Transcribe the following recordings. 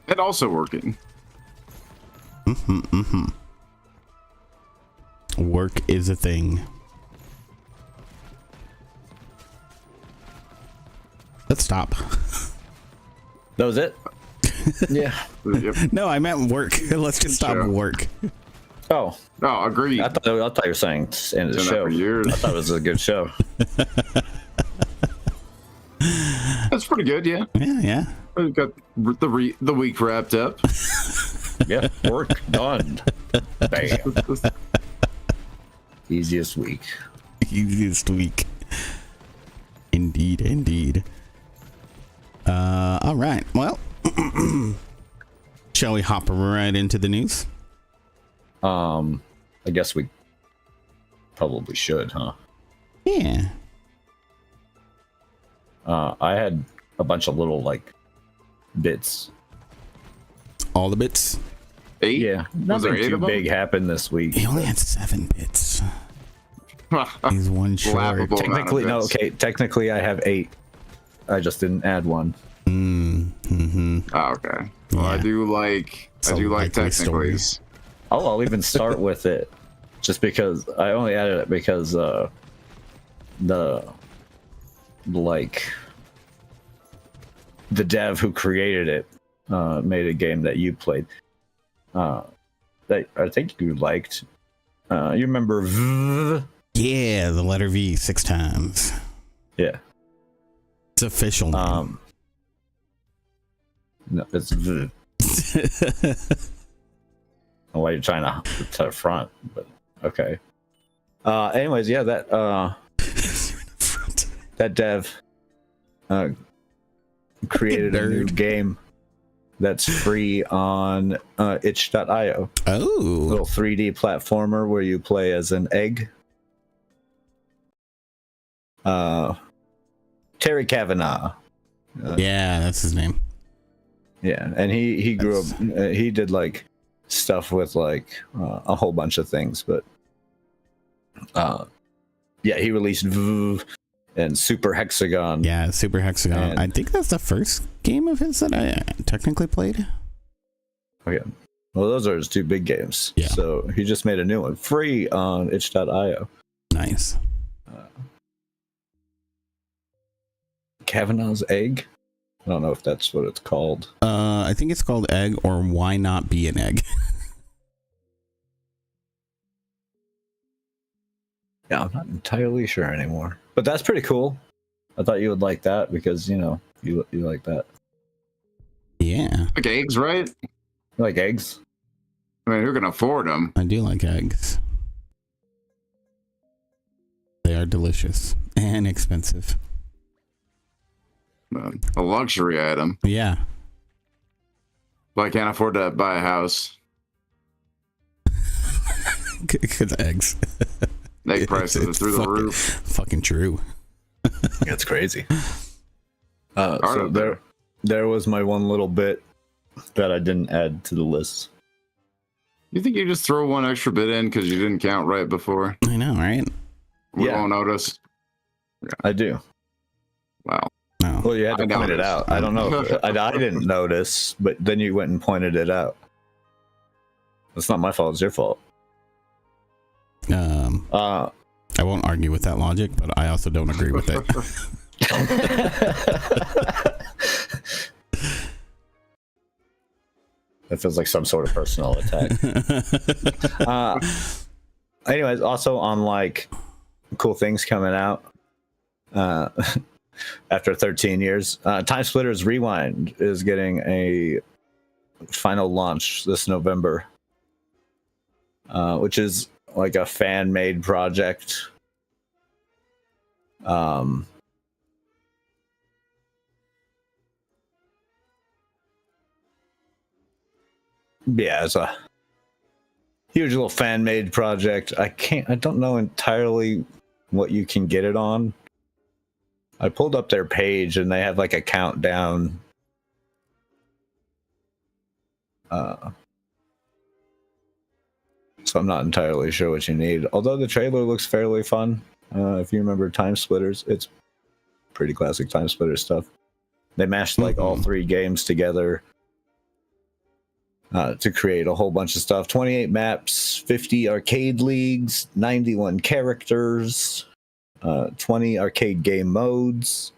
And also working. Work is a thing. Let's stop. That was it? Yeah. Yep. No, I meant work. Let's just stop Sure. work. Oh, Oh, agreed. I thought you were saying end of the Done that show. for years. I thought it was a good show. That's pretty good, yeah. Yeah. We got the week wrapped up. Yeah, work done. Bam. Easiest week. Easiest week. Indeed. All right. Well, shall we hop right into the news? I guess we probably should, huh? Yeah. I had a bunch of little like bits. All the bits. 8? Yeah, Was there nothing 8 too of them? big happened this week. He only had 7 bits. He's one short. Laughable. Technically, no. Okay, technically, I have 8. I just didn't add one. Mm-hmm. Oh, okay. Well, Yeah. I do like likely technicallys. Oh, I'll even start with it, just because I only added it because the dev who created it made a game that you played that I think you liked. You remember? Yeah, the letter V 6 times. Yeah. It's official name. No, it's why you're trying to front, but okay. Anyways, yeah, that dev created a new game that's free on itch.io. Oh. Little 3D platformer where you play as an egg. Terry Kavanagh. Yeah, that's his name. Yeah, and he grew up. He did like stuff with like a whole bunch of things, but yeah, he released VV and Super Hexagon. Yeah, Super Hexagon. And- I think that's the first game of his that I technically played. Okay. Well, those are his 2 big games. Yeah. So he just made a new one free on itch.io. Nice. Kavanagh's Egg. I don't know if that's what it's called. I think it's called Egg, or Why Not Be an Egg. Yeah, I'm not entirely sure anymore. But that's pretty cool. I thought you would like that because, you know, you like that. Yeah, Like eggs, right? You like eggs? I mean, who can afford them? I do like eggs. They are delicious and expensive. A luxury item. Yeah. Well, I can't afford to buy a house. Because eggs. Egg prices are through the roof. Fucking true. That's crazy. Art So up there. there was my one little bit that I didn't add to the list. You think you just throw one extra bit in because you didn't count right before? I know, right? We Yeah. won't notice. I do. Wow. No. Well, you had to I point it noticed. out. I don't know. I didn't notice, but then you went and pointed it out. It's not my fault. It's your fault. I won't argue with that logic, but I also don't agree with it. That feels like some sort of personal attack. Anyways, also on like cool things coming out after 13 years, Time Splitters Rewind is getting a final launch this November, which is like a fan-made project. Yeah, it's a huge little fan-made project. I don't know entirely what you can get it on. I pulled up their page and they have like a countdown. So I'm not entirely sure what you need. Although the trailer looks fairly fun. If you remember Time Splitters, it's pretty classic Time Splitter stuff. They mashed like all 3 games together to create a whole bunch of stuff. 28 maps, 50 arcade leagues, 91 characters, 20 arcade game modes,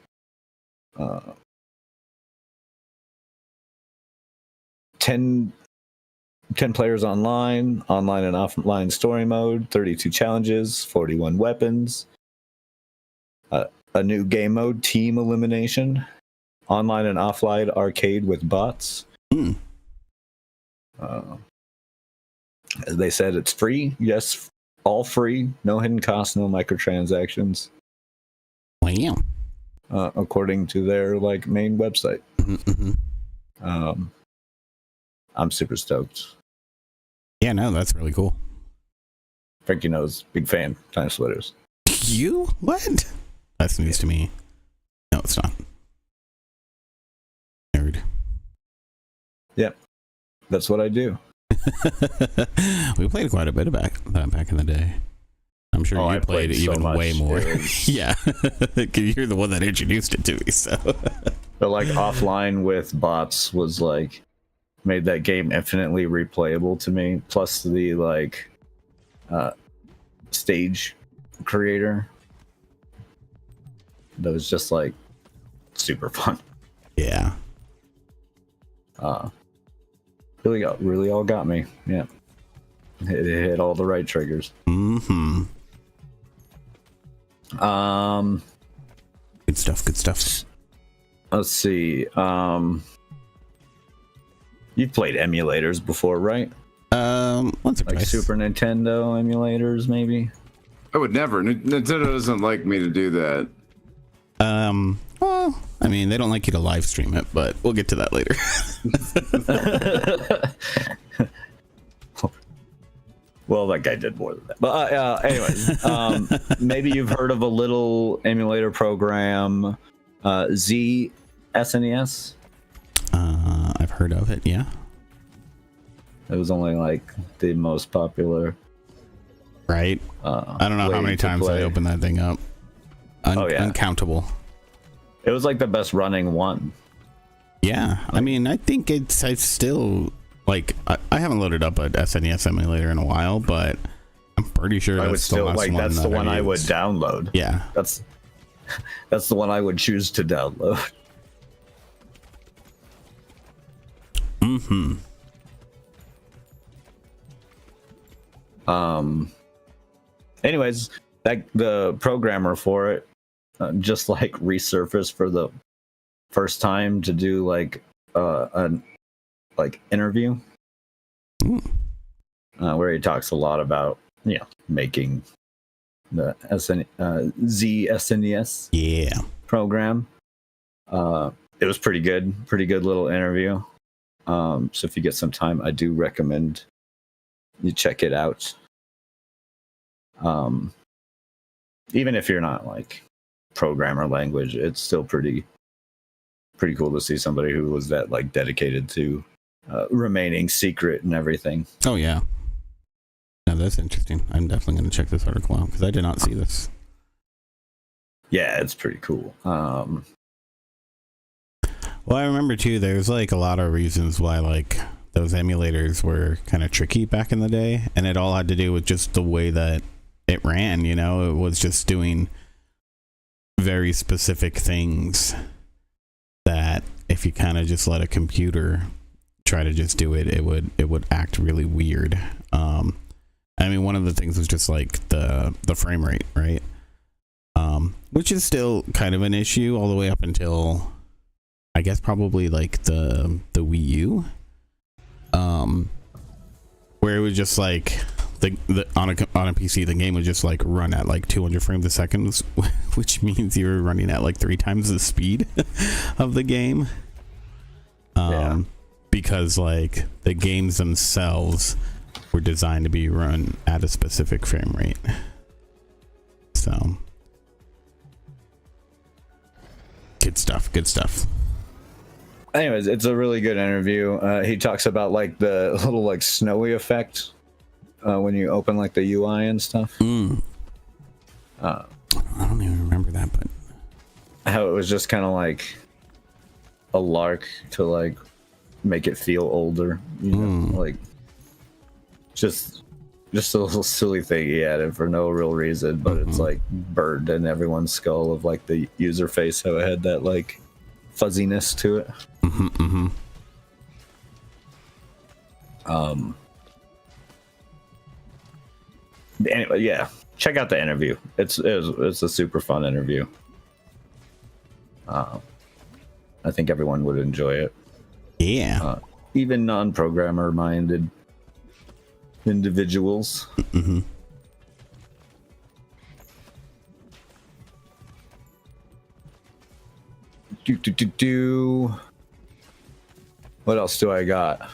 10 players online and offline story mode, 32 challenges, 41 weapons, a new game mode, team elimination, online and offline arcade with bots. They said it's free. Yes, all free. No hidden costs, no microtransactions. Wow. According to their like main website. Mm-hmm. I'm super stoked. Yeah, no, that's really cool. Frankie knows, big fan. Time Splitters. You? What? That's news to me. No, it's not. Nerd. Yep. That's what I do. We played quite a bit of back in the day. I'm sure you I played so even much. way more. It was- Yeah, because you're the one that introduced it to me. So, But like offline with bots was like made that game infinitely replayable to me. Plus the like stage creator that was just like super fun. yeah. Really all got me. Yeah, it hit all the right triggers. Mm-hmm. Good stuff. Good stuff. Let's see. You've played emulators before, right? Once or Like twice. Super Nintendo emulators, maybe. I would never. Nintendo doesn't like me to do that. Well, I mean, they don't like you to live stream it, but we'll get to that later. Well, that guy did more than that. But anyways, maybe you've heard of a little emulator program, Z SNES. I've heard of it. Yeah. It was only like the most popular. Right. I don't know how way many to times I play. opened that thing up. Oh, yeah. Uncountable. It was like the best running one. Yeah, I mean, I think I still like. I haven't loaded up a SNES emulator in a while, but I'm pretty sure I would that's the still last like. one That's the that one I would used. download. Yeah, That's the one I would choose to download. Mm-hmm. Anyways, the programmer for it just like resurfaced for the first time to do like an interview where he talks a lot about making the Z SNES Yeah. program. It was pretty good little interview. So if you get some time, I do recommend you check it out. Even if you're not like programmer language, it's still pretty cool to see somebody who was that like dedicated to remaining secret and everything. Oh yeah. No, that's interesting. I'm definitely going to check this article out because I did not see this. Yeah, it's pretty cool. Well, I remember too. There's like a lot of reasons why like those emulators were kind of tricky back in the day, and it all had to do with just the way that it ran. You know, it was just doing very specific things that if you kind of just let a computer try to just do it, it would act really weird. I mean, one of the things was just like the frame rate, right? Which is still kind of an issue all the way up until I guess probably like the Wii U, where it was just like the on a PC the game would just like run at like 200 frames a second, which means you were running at like 3 times the speed of the game. Because like the games themselves were designed to be run at a specific frame rate. So good stuff. Anyways, it's a really good interview. He talks about like the little like snowy effect when you open like the UI and stuff. I don't even remember that, but How it was just kind of like a lark to like make it feel older. You know, like just a little silly thing he added for no real reason, but it's like burned in everyone's skull of like the user face, how it had that like fuzziness to it. Anyway, yeah, check out the interview. It's a super fun interview. I think everyone would enjoy it. Yeah. Even non-programmer minded individuals. What else do I got?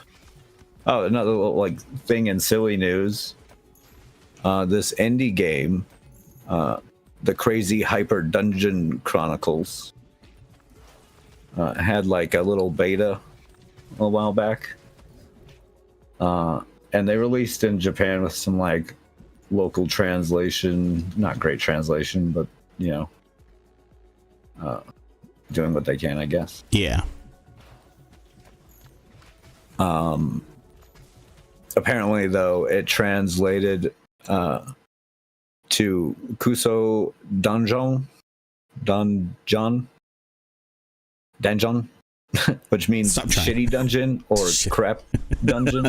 Oh, another little like thing in silly news. This indie game, the Crazy Hyper Dungeon Chronicles, had like a little beta a while back. And they released in Japan with some like local translation, not great translation, but you know, doing what they can, I guess. Yeah. Apparently, though, it translated to Kuso Dungeon, which means shitty dungeon or crap dungeon.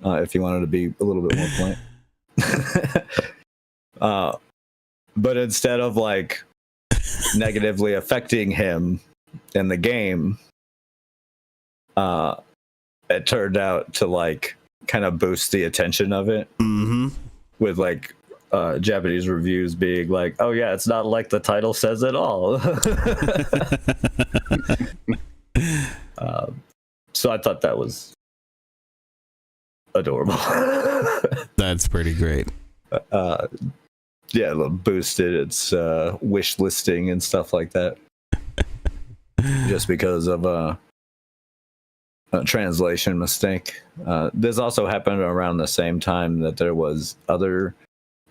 If you wanted to be a little bit more blunt. But instead of like negatively affecting him in the game, it turned out to like kind of boost the attention of it. With like Japanese reviews being like, oh yeah, it's not like the title says at all. So I thought that was adorable. That's pretty great. Yeah, boosted its wish listing and stuff like that. Just because of a translation mistake. This also happened around the same time that there was other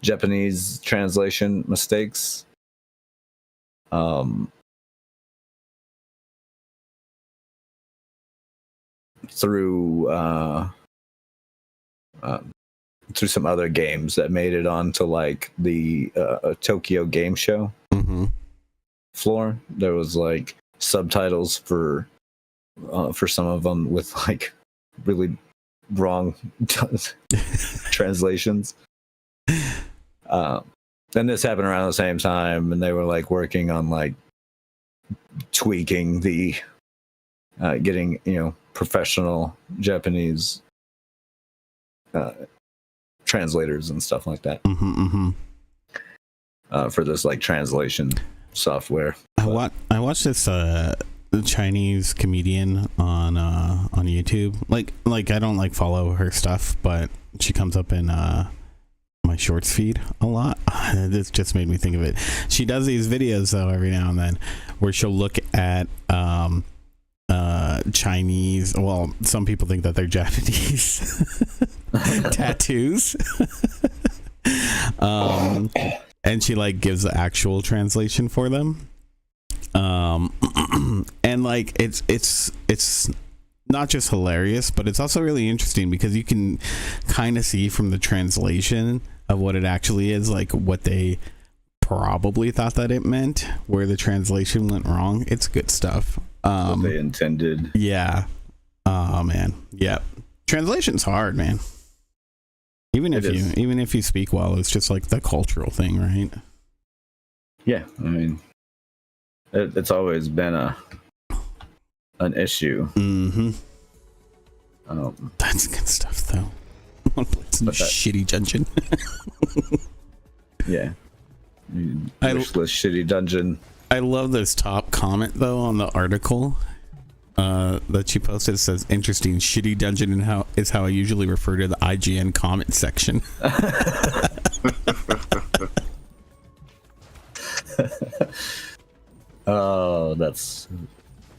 Japanese translation mistakes. Through some other games that made it onto like the Tokyo Game Show floor. There was like subtitles for some of them with like really wrong translations. And this happened around the same time, and they were like working on like tweaking the getting, you know, professional Japanese translators and stuff like that for this like translation software. I watched this Chinese comedian on YouTube. Like I don't like follow her stuff, but she comes up in my shorts feed a lot. This just made me think of it. She does these videos though every now and then where she'll look at Chinese, well, some people think that they're Japanese tattoos. And she like gives the actual translation for them. And like it's not just hilarious, but it's also really interesting because you can kind of see from the translation of what it actually is, like what they probably thought that it meant, where the translation went wrong. It's good stuff. What they intended. Yeah. Oh man. Yep. Translation's hard, man. Even if you speak well, it's just like the cultural thing, right? Yeah, I mean, it's always been an issue. That's good stuff, though. Some shitty dungeon. Yeah, wishless shitty dungeon. I love this top comment though on the article that she posted. It says, "Interesting, shitty dungeon and how I usually refer to the IGN comment section." Oh, that's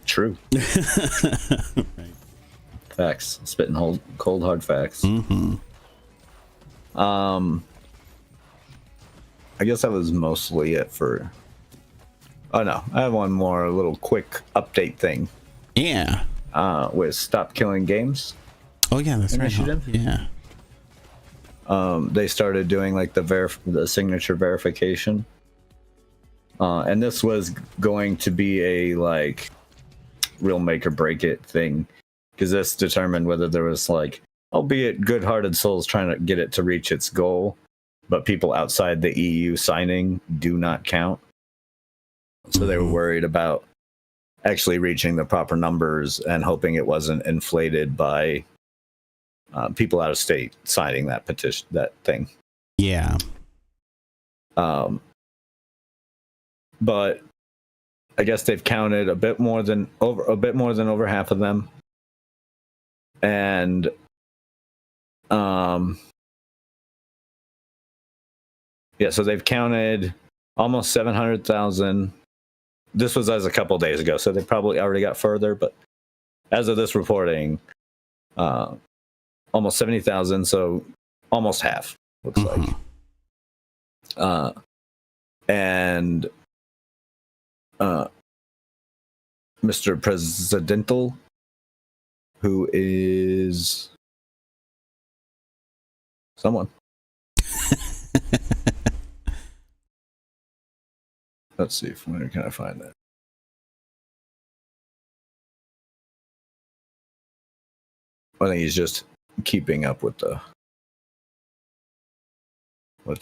true. Right. Facts. Spitting cold hard facts. I guess that was mostly it for. Oh no, I have one more little quick update thing. Yeah. With Stop Killing Games. Oh yeah, that's Initiative? right. Yeah. They started doing like the signature verification, and this was going to be a like real make or break it thing, because this determined whether there was like, albeit good-hearted souls trying to get it to reach its goal, but people outside the EU signing do not count. So they were worried about actually reaching the proper numbers and hoping it wasn't inflated by people out of state signing that petition, that thing. Yeah. But I guess they've counted a bit more than over half of them, and so they've counted almost 700,000. This was as a couple days ago, so they probably already got further. But as of this reporting, almost 70,000, so almost half looks like. And Mr. Presidental, who is someone. Let's see, where can I find that? I think he's just keeping up with the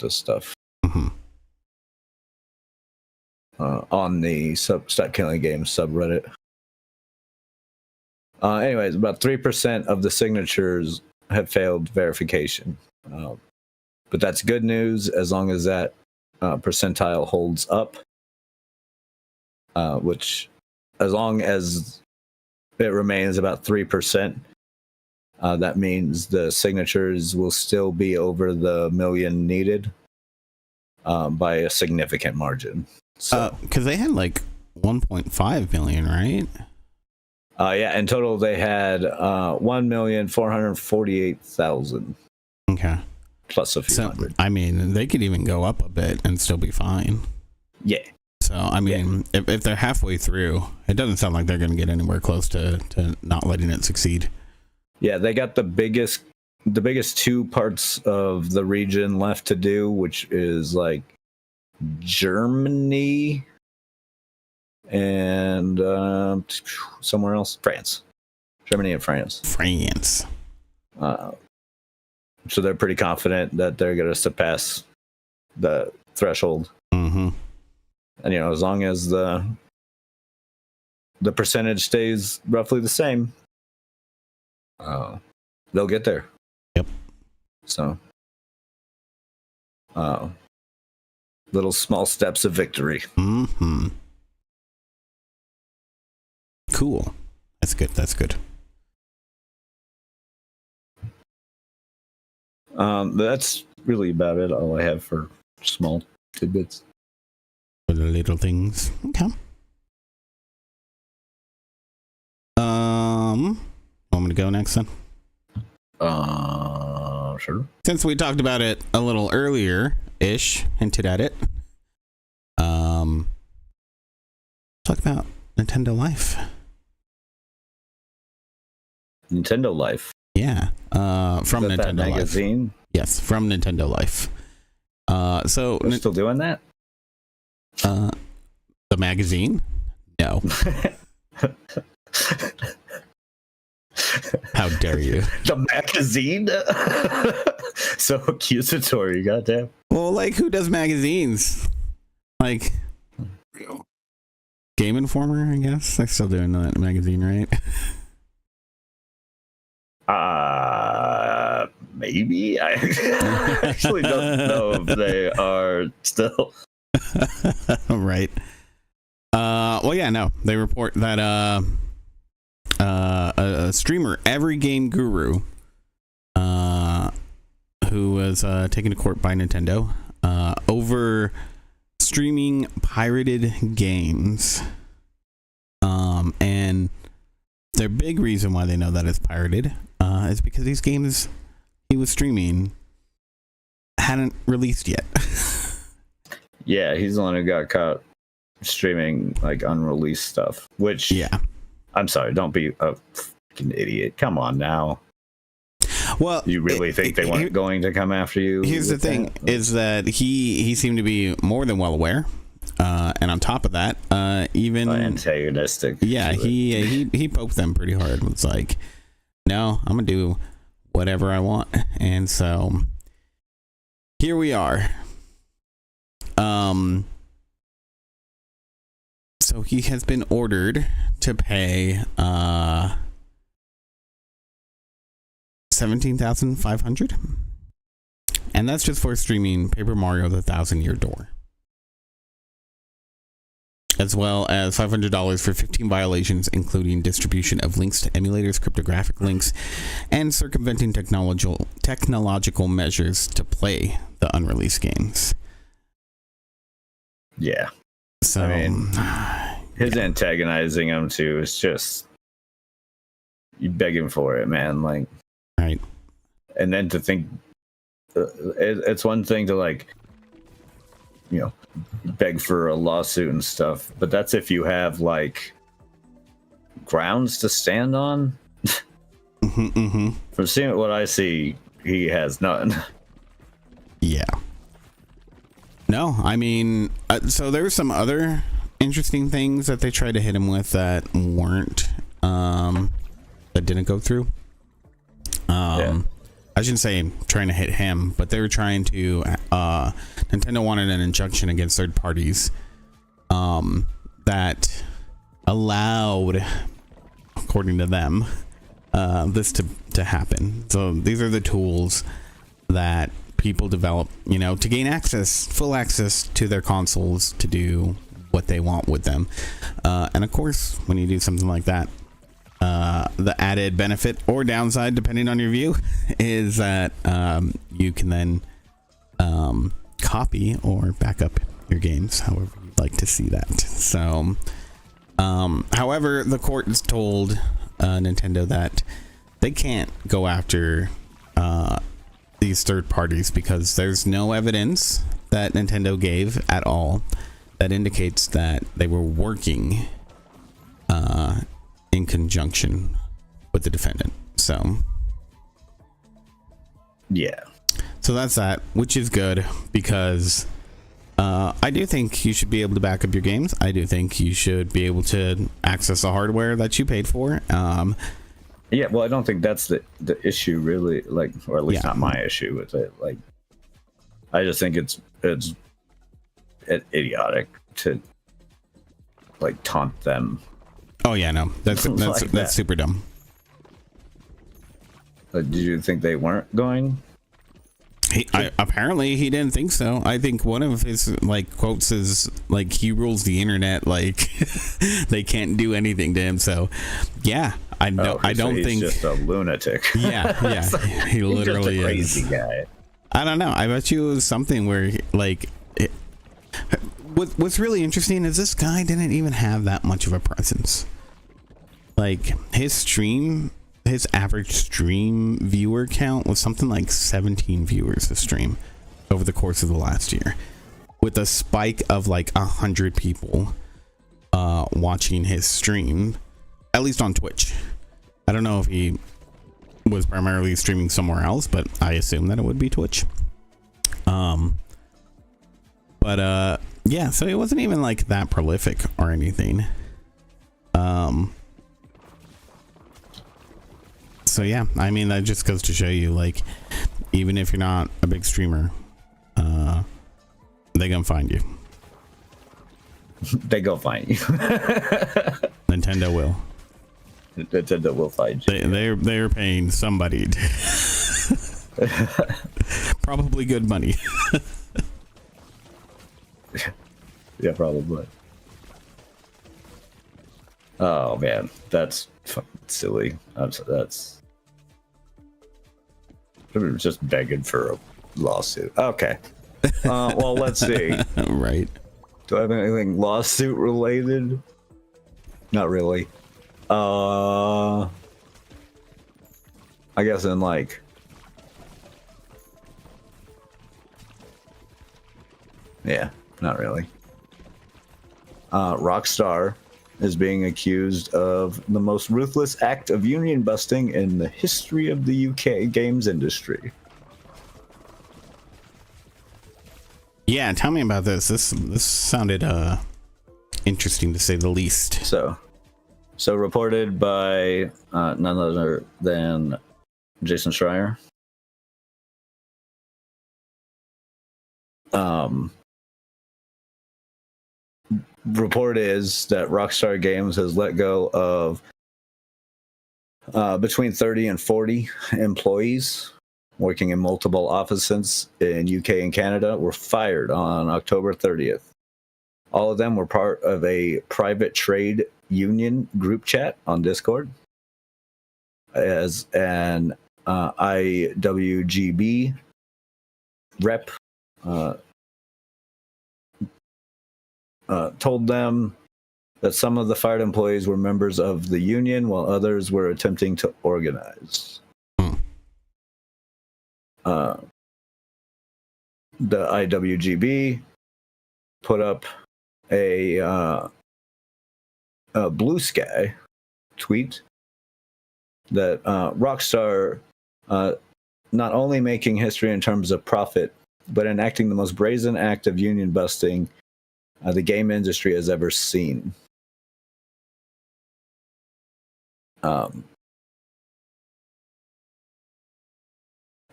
stuff. On the Stop Killing Games subreddit. Anyways, about 3% of the signatures have failed verification. But that's good news as long as that percentile holds up. Which, as long as it remains about 3%, that means the signatures will still be over the million needed by a significant margin. So, because they had like 1.5 million, right? Yeah, in total they had 1,448,000. Okay. Plus a few hundred. I mean, they could even go up a bit and still be fine. Yeah. So, I mean, if they're halfway through, it doesn't sound like they're going to get anywhere close to not letting it succeed. Yeah, they got the biggest two parts of the region left to do, which is like Germany and somewhere else, France. Germany and France. So they're pretty confident that they're going to surpass the threshold. And as long as the percentage stays roughly the same, they'll get there. Yep. So little small steps of victory. Cool. That's good. That's really about it. All I have for small tidbits. For the little things. Okay. Want me to go next then? Sure. Since we talked about it a little earlier ish, hinted at it. Talk about Nintendo Life. Nintendo Life. Yeah. From Nintendo that magazine? Life. Yes, from Nintendo Life. So they're still doing that? The magazine? No. How dare you? The magazine? So accusatory, goddamn. Well, like, who does magazines? Like, Game Informer, I guess. They're still doing that magazine, right? Maybe. I actually don't know if they are still. Right. Well, yeah, no. They report that a streamer, Every Game Guru, who was taken to court by Nintendo over streaming pirated games. And their big reason why they know that it's pirated is because these games he was streaming hadn't released yet. Yeah, he's the one who got caught streaming like unreleased stuff, which I'm sorry, don't be a fucking idiot. Come on now. Well, You really think they weren't going to come after you? Here's the with thing: that? is that he seemed to be more than well aware, and on top of that, even antagonistic. yeah, to it. he poked them pretty hard. It's like, no, I'm gonna do whatever I want, and so here we are. So he has been ordered to pay $17,500, and that's just for streaming Paper Mario: The Thousand-Year Door, as well as $500 for 15 violations, including distribution of links to emulators, cryptographic links, and circumventing technological measures to play the unreleased games. Yeah. So, I mean, his antagonizing him too is just you begging for it, man. Like, right. and then to think it's one thing to, like, you know, beg for a lawsuit and stuff, but that's if you have like grounds to stand on. From seeing what I see, he has none. Yeah. No, I mean, so there were some other interesting things that they tried to hit him with that weren't, that didn't go through. Yeah. I shouldn't say trying to hit him, but they were trying to, Nintendo wanted an injunction against third parties, that allowed, according to them, this to happen. So these are the tools that people develop, you know, to gain full access to their consoles to do what they want with them. And of course, when you do something like that, the added benefit or downside, depending on your view, is that you can then copy or back up your games however you'd like to see that. So, however, the court has told Nintendo that they can't go after these third parties because there's no evidence that Nintendo gave at all that indicates that they were working in conjunction with the defendant. So Yeah. so that's that, which is good because I do think you should be able to back up your games. I do think you should be able to access the hardware that you paid for. Yeah, well, I don't think that's the issue, really. Like, or at least Yeah. not my issue with it. Like, I just think it's idiotic to, like, taunt them. Oh yeah, no, that's Like that. that's super dumb. Did you think they weren't going? Apparently he didn't think so. I think one of his like quotes is like, he rules the internet, like they can't do anything to him. So yeah, I know. I don't he's think just a lunatic. yeah, he literally he's just a crazy is. guy. I don't know. I bet you it was something where like what's really interesting is this guy didn't even have that much of a presence. Like his average stream viewer count was something like 17 viewers a stream over the course of the last year, with a spike of like 100 people watching his stream, at least on Twitch. I don't know if he was primarily streaming somewhere else, but I assume that it would be Twitch. Yeah, so it wasn't even like that prolific or anything. So yeah, I mean, that just goes to show you, like, even if you're not a big streamer, they gonna find you. They go find you. Nintendo will. Nintendo will find you. They're paying somebody probably good money. Yeah, probably. Oh man, that's silly. That's just begging for a lawsuit. Okay. Well, let's see. Right. Do I have anything lawsuit related? Not really. I guess in like. Yeah, not really. Rockstar is being accused of the most ruthless act of union busting in the history of the UK games industry. Yeah, tell me about this. This sounded interesting to say the least. So reported by none other than Jason Schreier. Report is that Rockstar Games has let go of between 30 and 40 employees working in multiple offices in UK and Canada were fired on October 30th. All of them were part of a private trade union group chat on Discord. As an IWGB rep told them that some of the fired employees were members of the union while others were attempting to organize. The IWGB put up a Blue Sky tweet that Rockstar not only making history in terms of profit, but enacting the most brazen act of union busting the game industry has ever seen.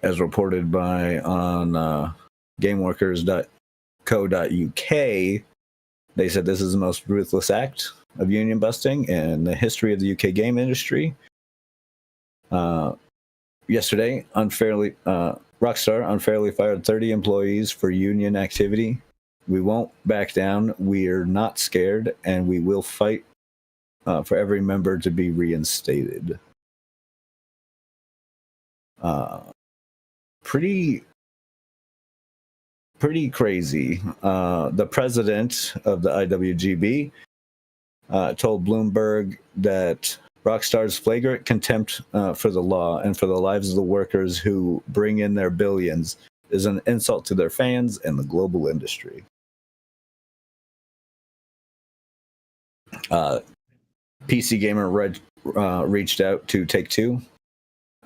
As reported by on gameworkers.co.uk, they said this is the most ruthless act of union busting in the history of the UK game industry. Yesterday, Rockstar unfairly fired 30 employees for union activity. We won't back down. We're not scared, and we will fight for every member to be reinstated. Pretty crazy. The president of the IWGB told Bloomberg that Rockstar's flagrant contempt for the law and for the lives of the workers who bring in their billions is an insult to their fans and the global industry. PC Gamer reached out to Take-Two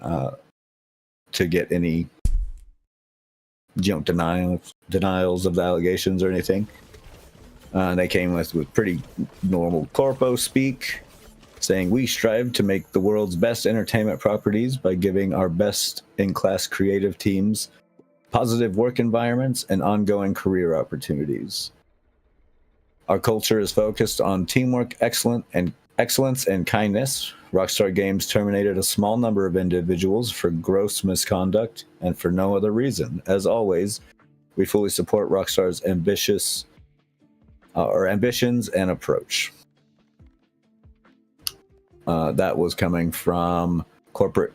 to get any denials of the allegations or anything. They came with pretty normal corpo speak, saying we strive to make the world's best entertainment properties by giving our best-in-class creative teams positive work environments and ongoing career opportunities. Our culture is focused on teamwork, excellence, and kindness. Rockstar Games terminated a small number of individuals for gross misconduct and for no other reason. As always, we fully support Rockstar's ambitions and approach. That was coming from corporate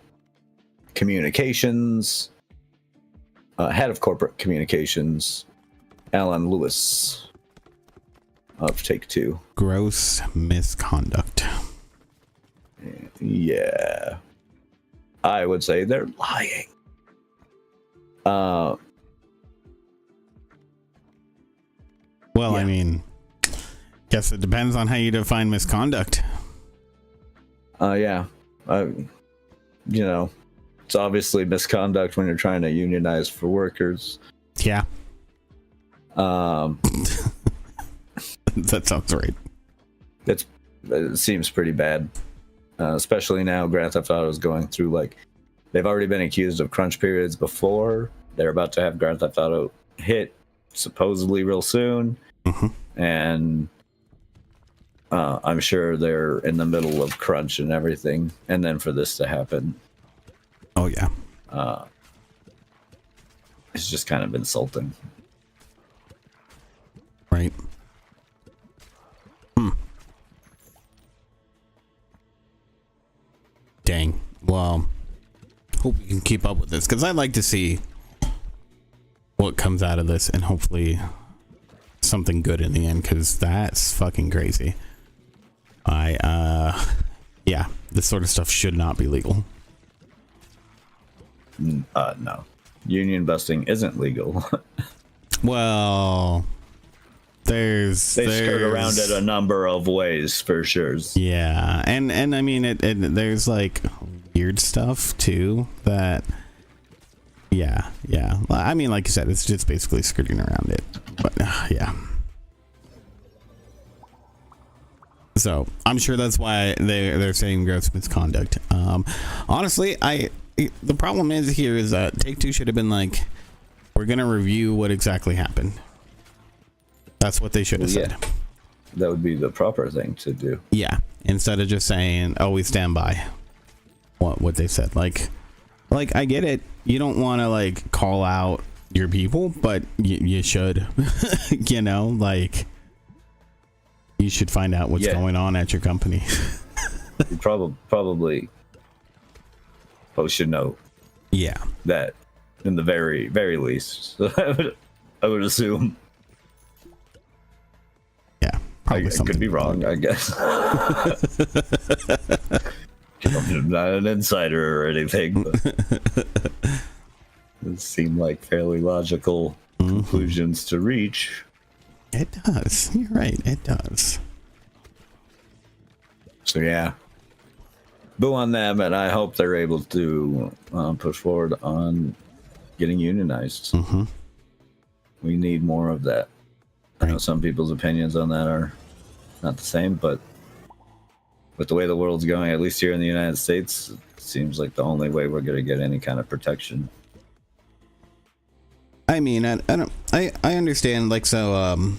communications, head of corporate communications, Alan Lewis of Take-Two. Gross misconduct. Yeah. I would say they're lying. Well, yeah. I mean, guess it depends on how you define misconduct. Yeah. It's obviously misconduct when you're trying to unionize for workers. Yeah. That sounds right. It seems pretty bad. Especially now Grand Theft Auto is going through, they've already been accused of crunch periods before. They're about to have Grand Theft Auto hit supposedly real soon. Mm-hmm. And I'm sure they're in the middle of crunch and everything. And then for this to happen. Oh, yeah. It's just kind of insulting. Right. Dang. Well, hope you can keep up with this, because I'd like to see what comes out of this, and hopefully something good in the end, because that's fucking crazy. Yeah, this sort of stuff should not be legal. No. Union busting isn't legal. Well, They skirt around it a number of ways for sure. Yeah, and I mean it there's like weird stuff too that yeah. Well, I mean, like you said, it's just basically skirting around it. But yeah. So I'm sure that's why they're saying gross misconduct. Honestly, the problem is here is that Take-Two should have been like, we're gonna review what exactly happened. That's what they should have said. That would be the proper thing to do. Yeah, instead of just saying, "Oh, we stand by what they said." Like I get it. You don't want to like call out your people, but you should. You know, like you should find out what's going on at your company. You probably should know. Yeah, that in the very least. I would assume. Yeah, probably I could be wrong, I guess. I'm not an insider or anything, but it seemed like fairly logical conclusions to reach. It does. You're right. It does. So yeah, boo on them, and I hope they're able to push forward on getting unionized. Mm-hmm. We need more of that. I know some people's opinions on that are not the same, but with the way the world's going, at least here in the United States, it seems like the only way we're going to get any kind of protection. I mean, I understand. Like, so,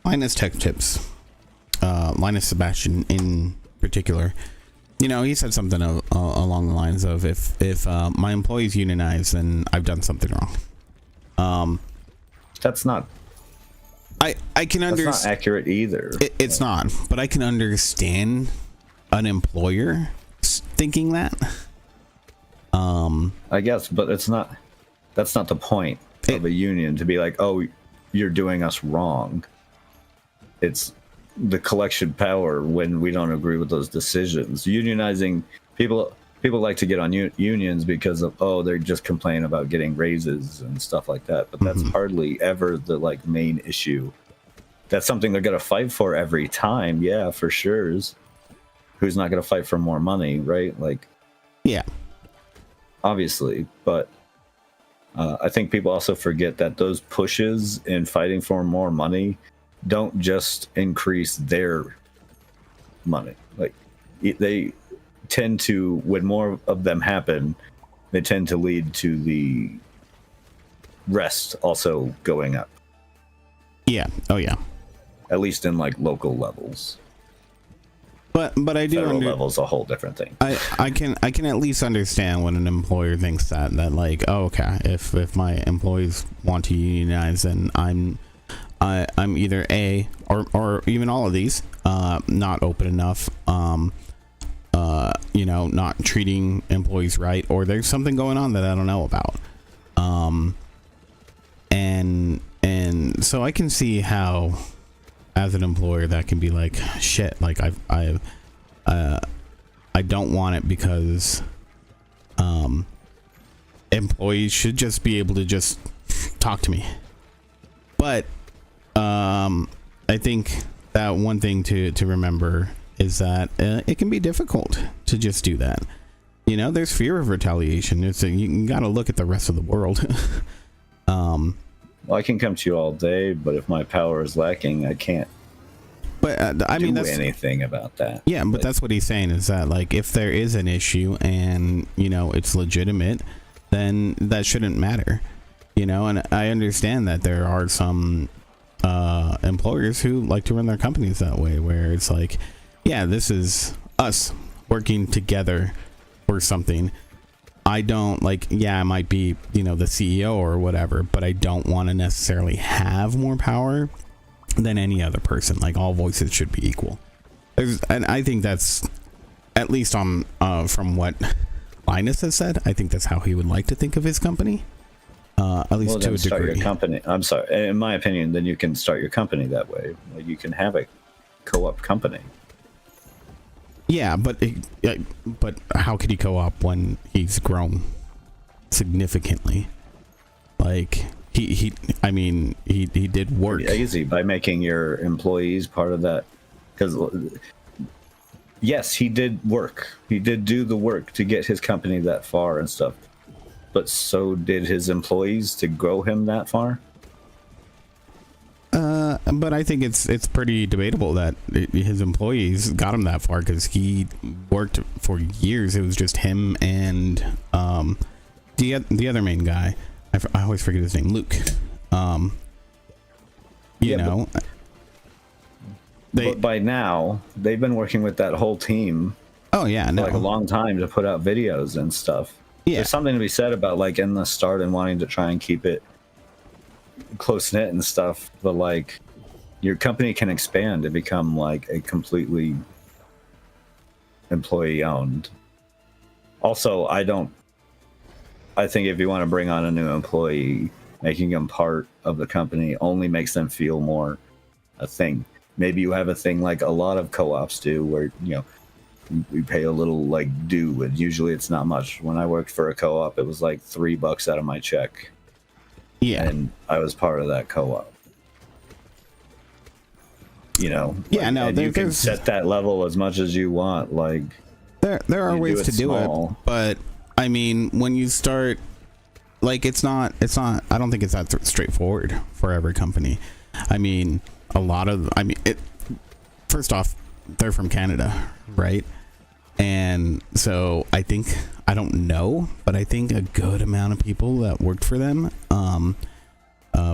Linus Tech Tips, Linus Sebastian in particular, you know, he said something along the lines of, if my employees unionize, then I've done something wrong. That's not. I can understand. That's not accurate either. It's not, but I can understand an employer thinking that. I guess, but it's not. That's not the point of a union, to be like, oh, you're doing us wrong. It's the collection power when we don't agree with those decisions. Unionizing, people like to get on unions because of, oh, they're just complaining about getting raises and stuff like that. But that's hardly ever the like main issue. That's something they're going to fight for every time. Yeah, for sure. Who's not going to fight for more money, right? Like, yeah, obviously. But I think people also forget that those pushes in fighting for more money don't just increase their money. Like, they tend to, when more of them happen, they tend to lead to the rest also going up. Yeah. Oh yeah. At least in like local levels. But I do federal level's a whole different thing. I can at least understand when an employer thinks that like, oh, okay, if my employees want to unionize, then I'm either A or even all of these not open enough, you know, not treating employees right, or there's something going on that I don't know about. And so I can see how, as an employer, that can be like, shit, like I don't want it, because employees should just be able to just talk to me. But I think that one thing to remember is that it can be difficult to just do that. You know, there's fear of retaliation. You got to look at the rest of the world. Well, I can come to you all day, but if my power is lacking, I can't. But I mean, that's anything about that. Yeah, but that's what he's saying, is that like, if there is an issue and, you know, it's legitimate, then that shouldn't matter. You know, and I understand that there are some employers who like to run their companies that way, where it's like, yeah, this is us working together for something. I don't like, yeah, I might be, you know, the CEO or whatever, but I don't want to necessarily have more power than any other person. Like, all voices should be equal. And I think that's, at least on from what Linus has said, I think that's how he would like to think of his company. At least to a start degree. Your company. I'm sorry. In my opinion, then you can start your company that way. Like, you can have a co-op company. Yeah, but how could he co-op when he's grown significantly? Like, I mean, he did work. Easy by making your employees part of that, because yes, he did work. He did do the work to get his company that far and stuff. But so did his employees to grow him that far. But I think it's pretty debatable that his employees got him that far because he worked for years. It was just him and the other main guy. I always forget his name, Luke. You know, but by now they've been working with that whole team. Oh yeah, no, for like a long time to put out videos and stuff. Yeah, there's something to be said about like in the start and wanting to try and keep it close knit and stuff, but like your company can expand to become like a completely employee owned. Also, I think if you want to bring on a new employee, making them part of the company only makes them feel more a thing. Maybe you have a thing like a lot of co-ops do where, you know, we pay a little like due, and usually it's not much. When I worked for a co-op, it was like $3 out of my check. Yeah, and I was part of that co-op. You know, yeah, like, no, and you can set that level as much as you want. Like there are ways to do it, but I mean, when you start, like, it's not. I don't think it's that straightforward for every company. I mean, first off, they're from Canada, right? And so I don't know, but I think a good amount of people that worked for them,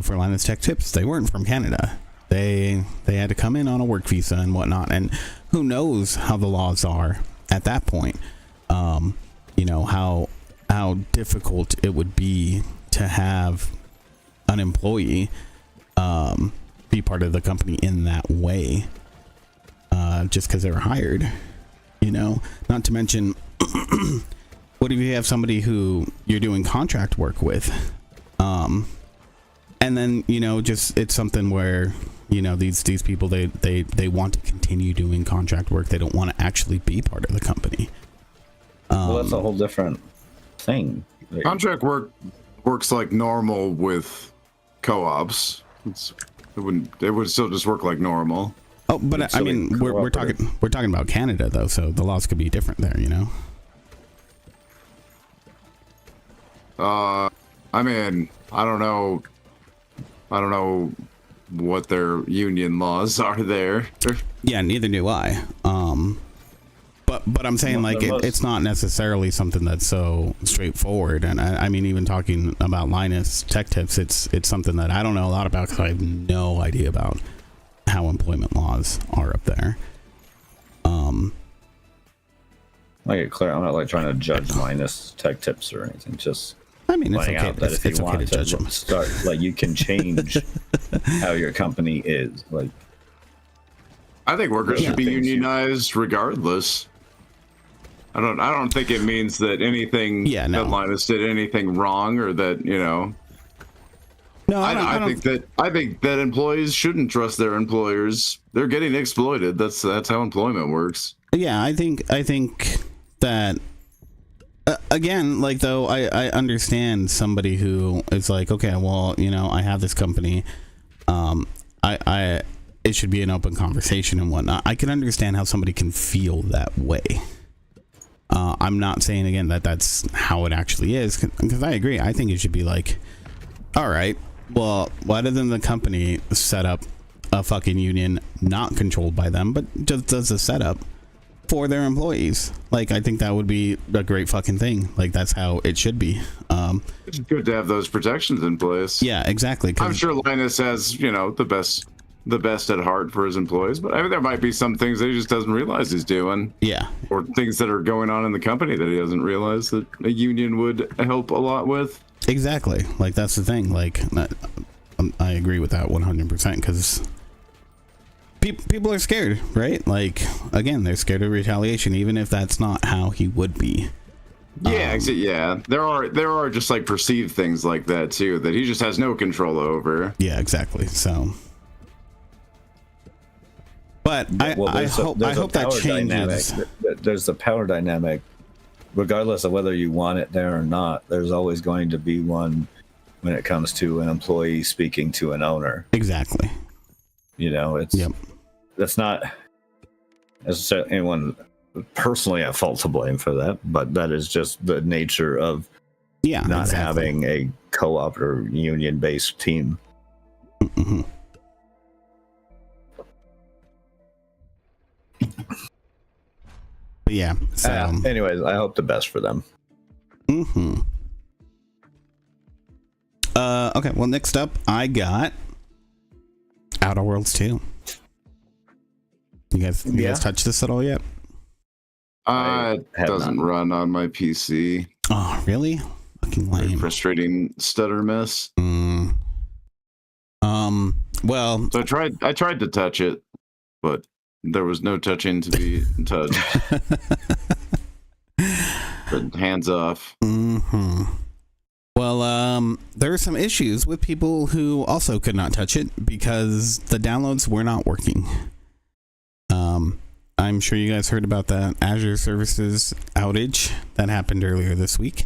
for Linus Tech Tips, they weren't from Canada. They had to come in on a work visa and whatnot, and who knows how the laws are at that point. You know, how difficult it would be to have an employee be part of the company in that way, just because they were hired. You know, not to mention, what if you have somebody who you're doing contract work with, and then, you know, just it's something where, you know, these people they want to continue doing contract work. They don't want to actually be part of the company. Well, that's a whole different thing. Contract work works like normal with co-ops. It would still just work like normal. Oh, but I mean, we're talking about Canada though, so the laws could be different there, you know. I mean, I don't know what their union laws are there. Yeah, neither do I. But I'm saying, like, it's not necessarily something that's so straightforward. And I mean, even talking about Linus Tech Tips, it's something that I don't know a lot about because I have no idea about how employment laws are up there. Make it clear, I'm not like trying to judge Linus Tech Tips or anything. Just I mean, it's pointing okay. out that if you want to start, like, you can change how your company is. Like, I think workers should be unionized regardless. I don't think it means that anything that Linus did anything wrong, or that, you know. No, I think that employees shouldn't trust their employers. They're getting exploited. That's how employment works. Yeah, I think that again, like, though, I understand somebody who is like, okay, well, you know, I have this company, it should be an open conversation and whatnot. I can understand how somebody can feel that way. I'm not saying again that that's how it actually is, because I agree. I think it should be like, all right, well, why doesn't the company set up a fucking union not controlled by them, but just does a setup for their employees? Like, I think that would be a great fucking thing. Like, that's how it should be. It's good to have those protections in place. Yeah, exactly. I'm sure Linus has, you know, the best at heart for his employees, but I mean, there might be some things that he just doesn't realize he's doing. Yeah. Or things that are going on in the company that he doesn't realize that a union would help a lot with. Exactly. Like, that's the thing. Like, I agree with that 100%, because people are scared, right? Like, again, they're scared of retaliation, even if that's not how he would be. Yeah, yeah. There are just like perceived things like that too that he just has no control over. Yeah, exactly. So, but I hope that changes. There's the power dynamic, regardless of whether you want it there or not. There's always going to be one when it comes to an employee speaking to an owner. Exactly. It's that's not necessarily anyone personally at fault to blame for that, but that is just the nature of not having a co-op or union-based team. Mm-hmm. But yeah. So anyways, I hope the best for them. Mm-hmm. Okay. Well, next up, I got Outer Worlds 2. You guys touched this at all yet? It doesn't run on my PC. Oh, really? Fucking lame. Very frustrating stutter mess. Well, so I tried to touch it, but there was no touching to be touched. But hands off. Mm-hmm. Well, there are some issues with people who also could not touch it because the downloads were not working. I'm sure you guys heard about the Azure services outage that happened earlier this week.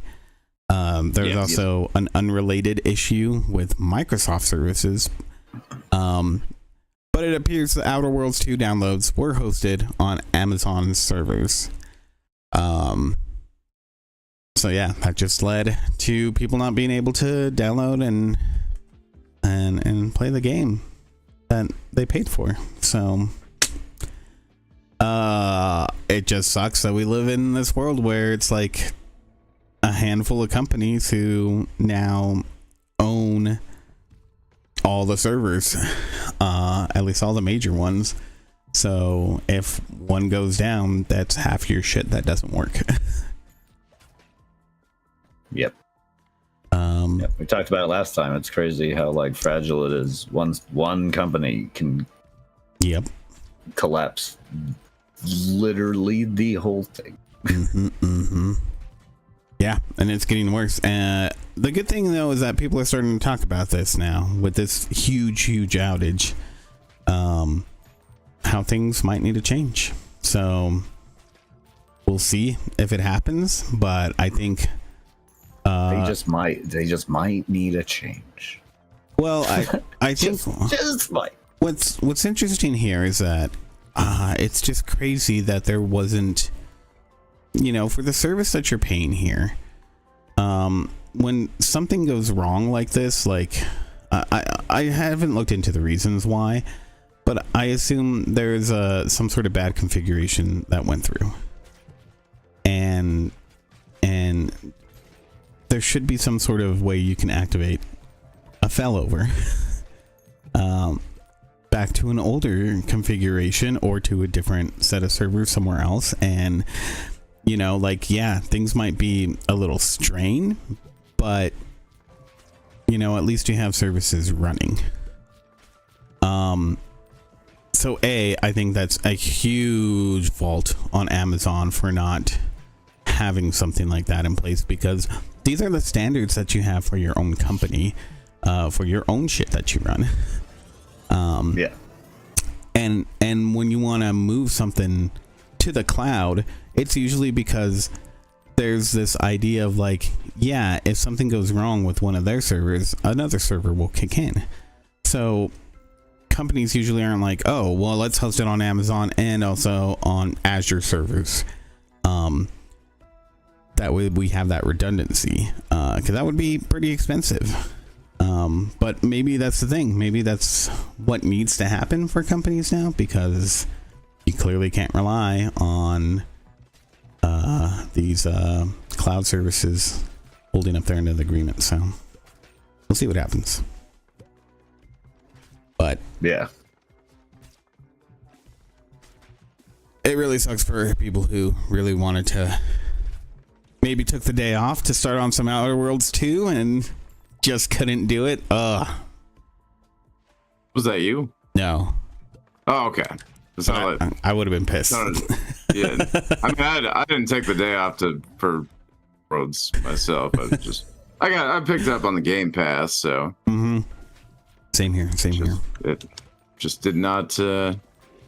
There's also an unrelated issue with Microsoft services. But it appears the Outer Worlds 2 downloads were hosted on Amazon servers. So yeah, that just led to people not being able to download and play the game that they paid for. So it just sucks that we live in this world where it's like a handful of companies who now own all the servers, at least all the major ones. So if one goes down, that's half your shit that doesn't work. Yep. We talked about it last time. It's crazy how like fragile it is. One company can collapse literally the whole thing. Yeah, and it's getting worse. The good thing though is that people are starting to talk about this now with this huge outage. How things might need to change. So we'll see if it happens, but I think they just might need a change. Well, I think just might. What's interesting here is that it's just crazy that there wasn't, for the service that you're paying here, when something goes wrong like this, like I haven't looked into the reasons why, but I assume there's some sort of bad configuration that went through, and there should be some sort of way you can activate a failover back to an older configuration or to a different set of servers somewhere else. And things might be a little strained, but at least you have services running. So I think that's a huge fault on Amazon for not having something like that in place, because these are the standards that you have for your own company, for your own shit that you run. And when you want to move something to the cloud, it's usually because there's this idea of like, if something goes wrong with one of their servers, another server will kick in. So companies usually aren't like, oh, well, let's host it on Amazon and also on Azure servers. That way we have that redundancy, because that would be pretty expensive. But maybe that's the thing. Maybe that's what needs to happen for companies now, because you clearly can't rely on these cloud services holding up their end of the agreement. So we'll see what happens. But yeah, it really sucks for people who really wanted to, maybe took the day off to start on some Outer Worlds 2 and just couldn't do it. Was that you? No. Oh, okay. I would have been pissed. Yeah, I didn't take the day off for Worlds myself. I picked up on the Game Pass, so. Same here. It just did not. That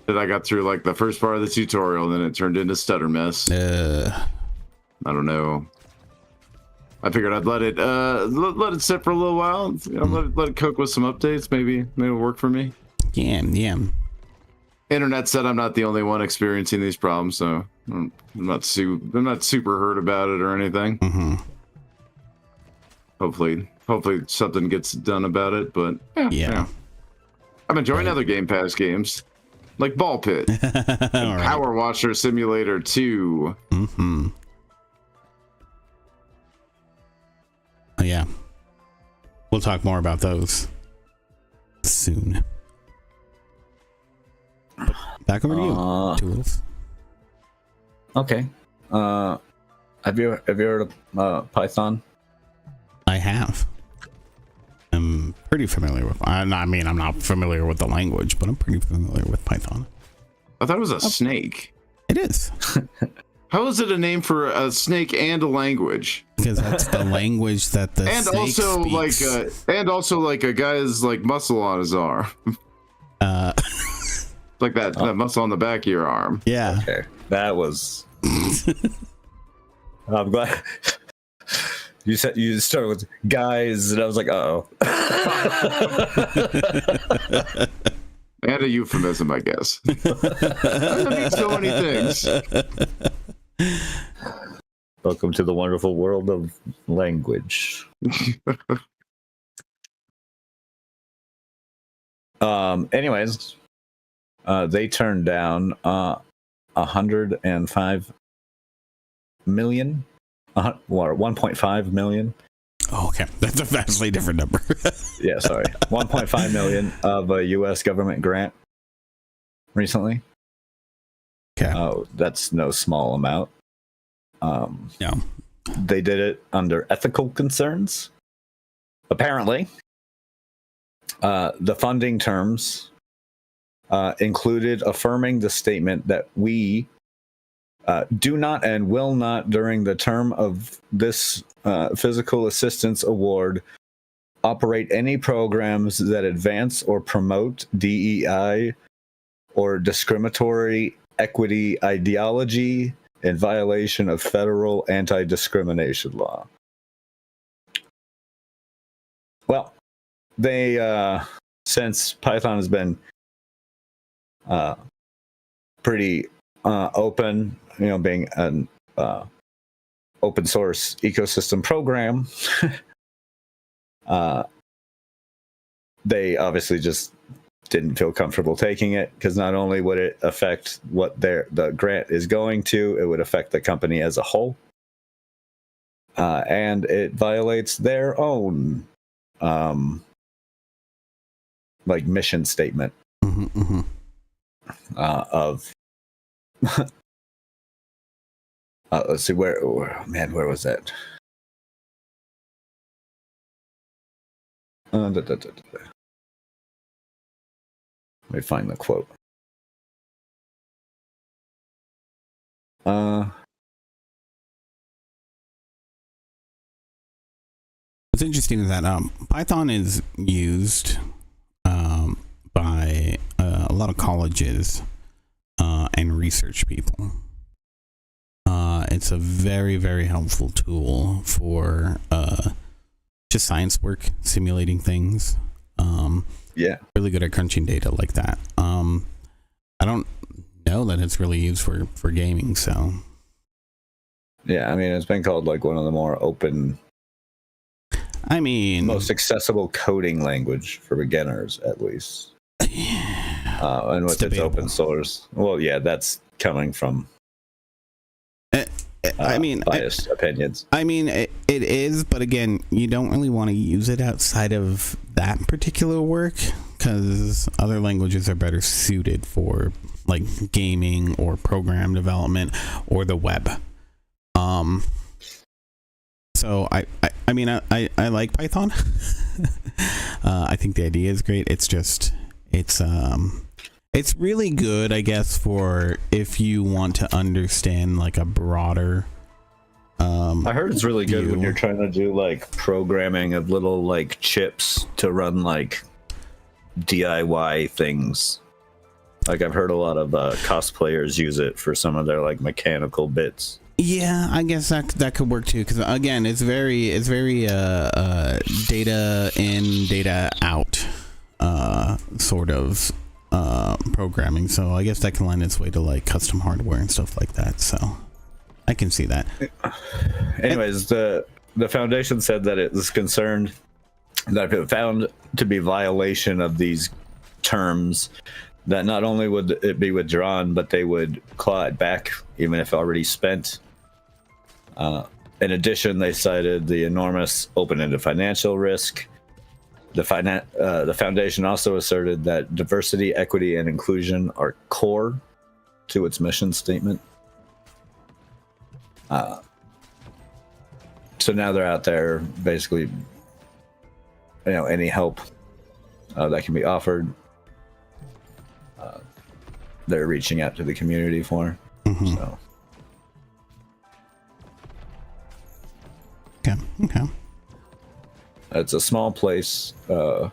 I got through like the first part of the tutorial, and then it turned into stutter mess. I don't know. I figured I'd let it sit for a little while. You know, let it cook with some updates. Maybe it'll work for me. Yeah. Internet said I'm not the only one experiencing these problems, so I'm not super hurt about it or anything. Mm-hmm. Hopefully something gets done about it. But yeah. I'm enjoying other Game Pass games, like Ball Pit, and Power Washer Simulator 2. Mm-hmm. Oh, yeah. We'll talk more about those soon. Back over to you, Tools. Okay. Have you heard of Python? I have. I'm pretty familiar with. I'm not familiar with the language, but I'm pretty familiar with Python. I thought it was a snake. It is. How is it a name for a snake and a language? Because that's the language that the and snake also speaks. like a guy's like muscle on his arm. Like that muscle on the back of your arm. Yeah. Okay. That was. I'm glad you started with guys, and I was like, uh-oh. And a euphemism, I guess. That means so many things. Welcome to the wonderful world of language. Anyways, they turned down 105 million, or 1.5 million. Oh, okay, that's a vastly different number. Yeah, sorry, 1.5 million of a U.S. government grant recently. Okay. That's no small amount. No. They did it under ethical concerns. Apparently, the funding terms included affirming the statement that we do not and will not, during the term of this physical assistance award, operate any programs that advance or promote DEI or discriminatory equity ideology in violation of federal anti-discrimination law. Well, they since Python has been pretty open, being an open source ecosystem program, they obviously just didn't feel comfortable taking it, because not only would it affect what the grant is going to, it would affect the company as a whole, and it violates their own like mission statement of let's see, where was that? Let me find the quote. What's interesting is that Python is used by a lot of colleges and research people. It's a very, very helpful tool for just science work, simulating things. Yeah, really good at crunching data like that. I don't know that it's really used for gaming, so yeah, I mean, it's been called like one of the more open, most accessible coding language for beginners, at least. And with its open source, well, yeah, that's coming from biased opinions. It is, but again, you don't really want to use it outside of that particular work, because other languages are better suited for like gaming or program development or the web. So I like Python. I think the idea is great. It's just it's really good, I guess, for if you want to understand like a broader I heard it's really good view. when you're trying to do like programming of little like chips to run like DIY things. Like I've heard a lot of cosplayers use it for some of their like mechanical bits. Yeah, I guess that could work too. Because again, it's very data in, data out sort of programming. So I guess that can lend its way to like custom hardware and stuff like that. So I can see that. Anyways, the foundation said that it was concerned that if it found to be violation of these terms, that not only would it be withdrawn, but they would claw it back, even if already spent. In addition, they cited the enormous open-ended financial risk. The foundation also asserted that diversity, equity, and inclusion are core to its mission statement. So now they're out there, basically, any help that can be offered, they're reaching out to the community for. Mm-hmm. So. Okay. It's a small place. The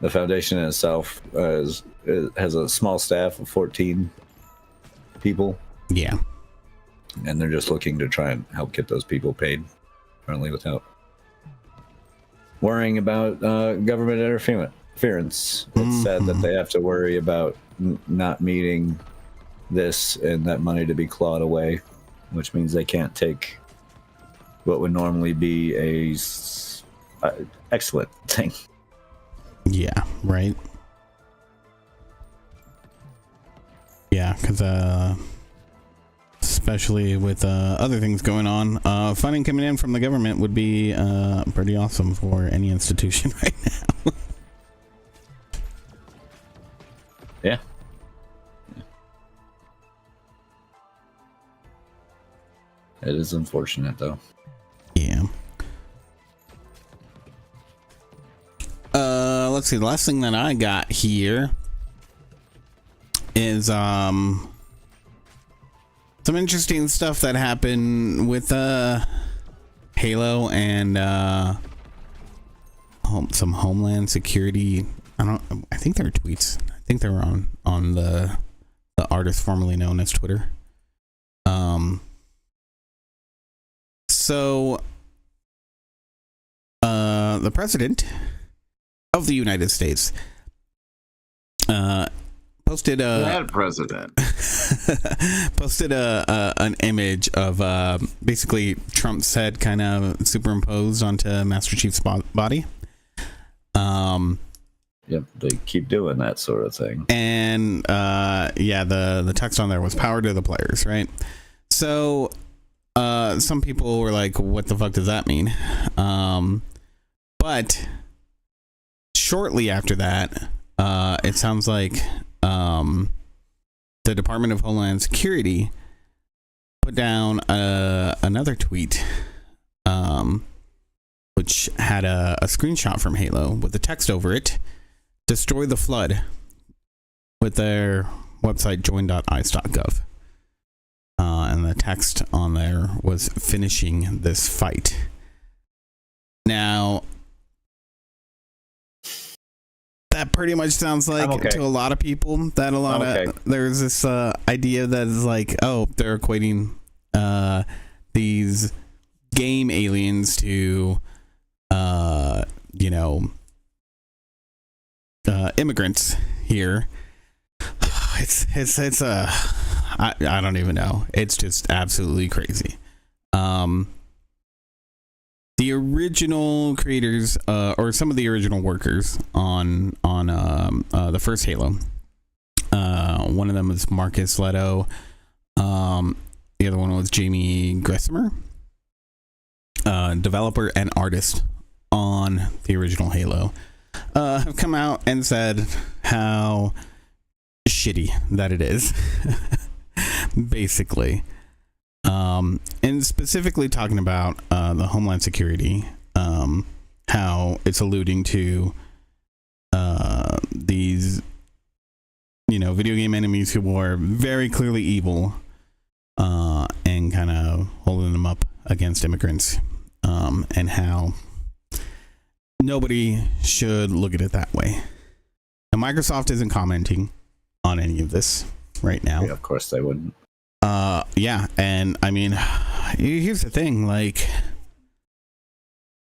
foundation in itself has a small staff of 14 people. Yeah. And they're just looking to try and help get those people paid, apparently without worrying about government interference. It's sad that they have to worry about not meeting this and that money to be clawed away, which means they can't take what would normally be a excellent thing. Yeah, right. Yeah, because especially with other things going on, funding coming in from the government would be pretty awesome for any institution right now. Yeah. It is unfortunate, though. Yeah. Let's see. The last thing that I got here is some interesting stuff that happened with Halo and some Homeland Security. I think they were tweets. I think they were on the artist formerly known as Twitter. So the president of the United States posted an image of basically Trump's head kind of superimposed onto Master Chief's body. Yep, they keep doing that sort of thing. And the text on there was "Power to the players," right? So some people were like, "What the fuck does that mean?" But shortly after that, it sounds like the Department of Homeland Security put down another tweet, which had a screenshot from Halo with the text over it: "Destroy the flood," with their website join.ice.gov. And the text on there was "finishing this fight." Now, that pretty much sounds like to a lot of people that there's this idea that is like, oh, they're equating these game aliens to immigrants here. It's I don't even know. It's just absolutely crazy. The original creators, or some of the original workers on the first Halo, one of them was Marcus Leto. The other one was Jamie Gressimer, developer and artist on the original Halo, have come out and said how shitty that it is. Basically. And specifically talking about the Homeland Security, how it's alluding to these, video game enemies who are very clearly evil, and kind of holding them up against immigrants, and how nobody should look at it that way. Now, Microsoft isn't commenting on any of this right now. Yeah, of course they wouldn't. Yeah, and I mean, here's the thing, like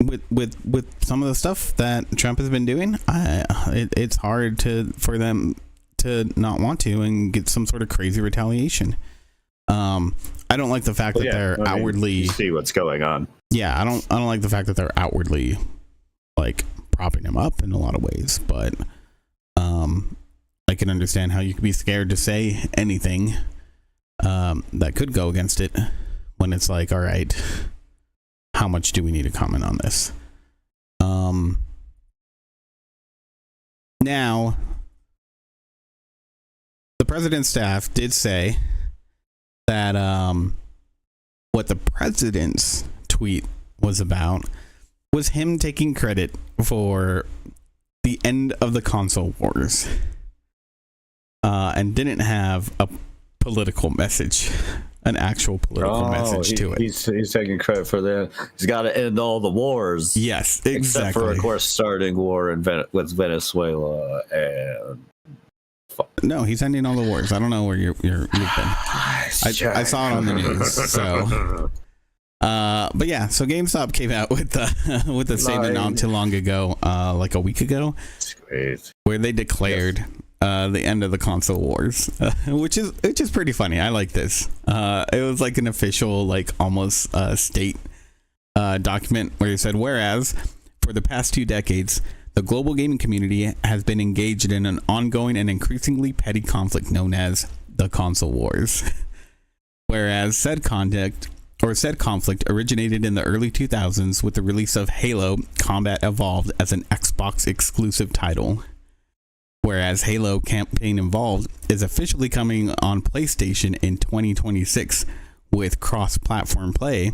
with some of the stuff that Trump has been doing, it's hard for them to not want to and get some sort of crazy retaliation. I don't like the fact that they're outwardly, you see what's going on. Yeah, I don't like the fact that they're outwardly like propping him up in a lot of ways, but I can understand how you could be scared to say anything that could go against it when it's like, all right, how much do we need to comment on this? Now, the president's staff did say that what the president's tweet was about was him taking credit for the end of the console wars, and didn't have a political message, an actual political message to it. He's taking credit for that. He's got to end all the wars. Yes, exactly. Except for, of course, starting war with Venezuela and. No, he's ending all the wars. I don't know where you've been. I saw it on the news. So, but yeah, so GameStop came out with a statement not too long ago, like a week ago, where they declared the end of the console wars, which is pretty funny. I like this. It was like an official, like almost state document where they said, whereas for the past 2 decades, the global gaming community has been engaged in an ongoing and increasingly petty conflict known as the console wars. Whereas said conflict originated in the early 2000s with the release of Halo Combat Evolved as an Xbox exclusive title. Whereas Halo Campaign Evolved is officially coming on PlayStation in 2026 with cross-platform play.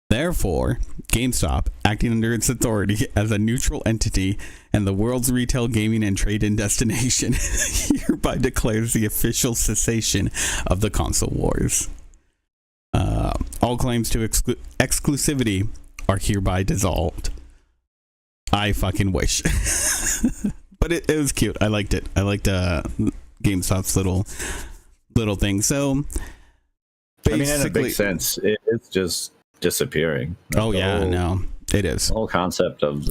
Therefore, GameStop, acting under its authority as a neutral entity and the world's retail gaming and trade-in destination, hereby declares the official cessation of the console wars. All claims to exclusivity are hereby dissolved. I fucking wish. But it was cute. I liked it. I liked GameStop's little thing. So, basically, I mean, in a big sense, it's just disappearing. Oh yeah, no, it is. The whole concept of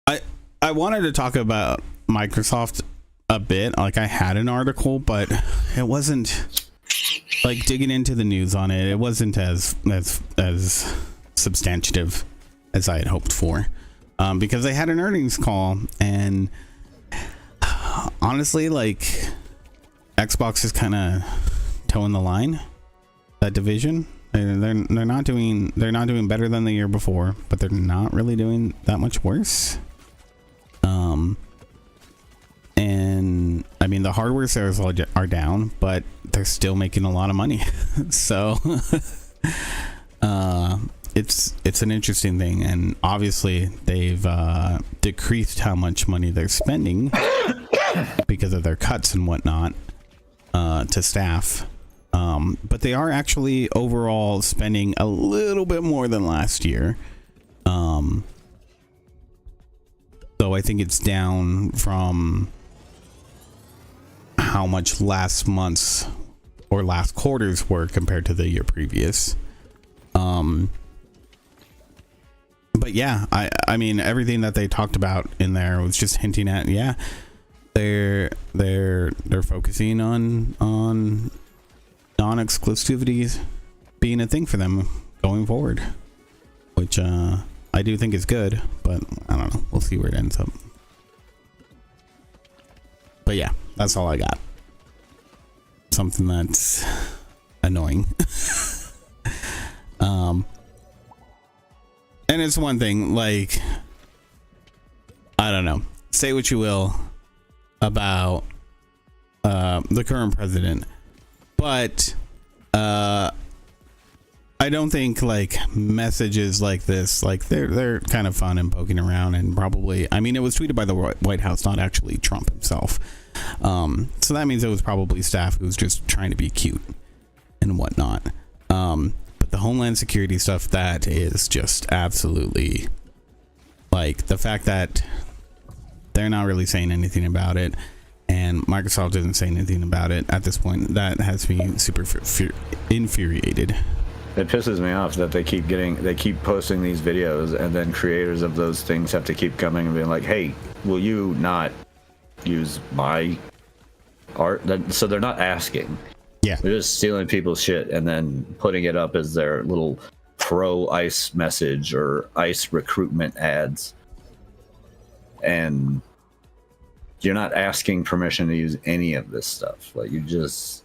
I wanted to talk about Microsoft a bit. Like, I had an article, but it wasn't like digging into the news on it. It wasn't as substantive as I had hoped for, because they had an earnings call, and honestly, like, Xbox is kind of towing the line, that division. They're not doing better than the year before, but they're not really doing that much worse. And I mean, the hardware sales are down, but they're still making a lot of money. So it's an interesting thing, and obviously they've decreased how much money they're spending because of their cuts and whatnot to staff. But they are actually overall spending a little bit more than last year. So I think it's down from how much last month's or last quarter's were compared to the year previous. But yeah, I mean, everything that they talked about in there was just hinting at, yeah, they're focusing on non-exclusivity being a thing for them going forward, which I do think is good, but I don't know, we'll see where it ends up. But yeah, that's all I got. Something that's annoying. And it's one thing, like, I don't know, say what you will about the current president, but I don't think, like, messages like this, like, they're kind of fun and poking around, and probably, I mean, it was tweeted by the White House, not actually Trump himself. So that means it was probably staff who was just trying to be cute and whatnot. But the Homeland Security stuff, that is just absolutely, like, the fact that they're not really saying anything about it. and Microsoft didn't say anything about it at this point. That has me super infuriated. It pisses me off that they keep posting these videos, and then creators of those things have to keep coming and being like, "Hey, will you not use my art?" So they're not asking. Yeah, they're just stealing people's shit and then putting it up as their little pro ICE message or ICE recruitment ads. And you're not asking permission to use any of this stuff. Like, you just...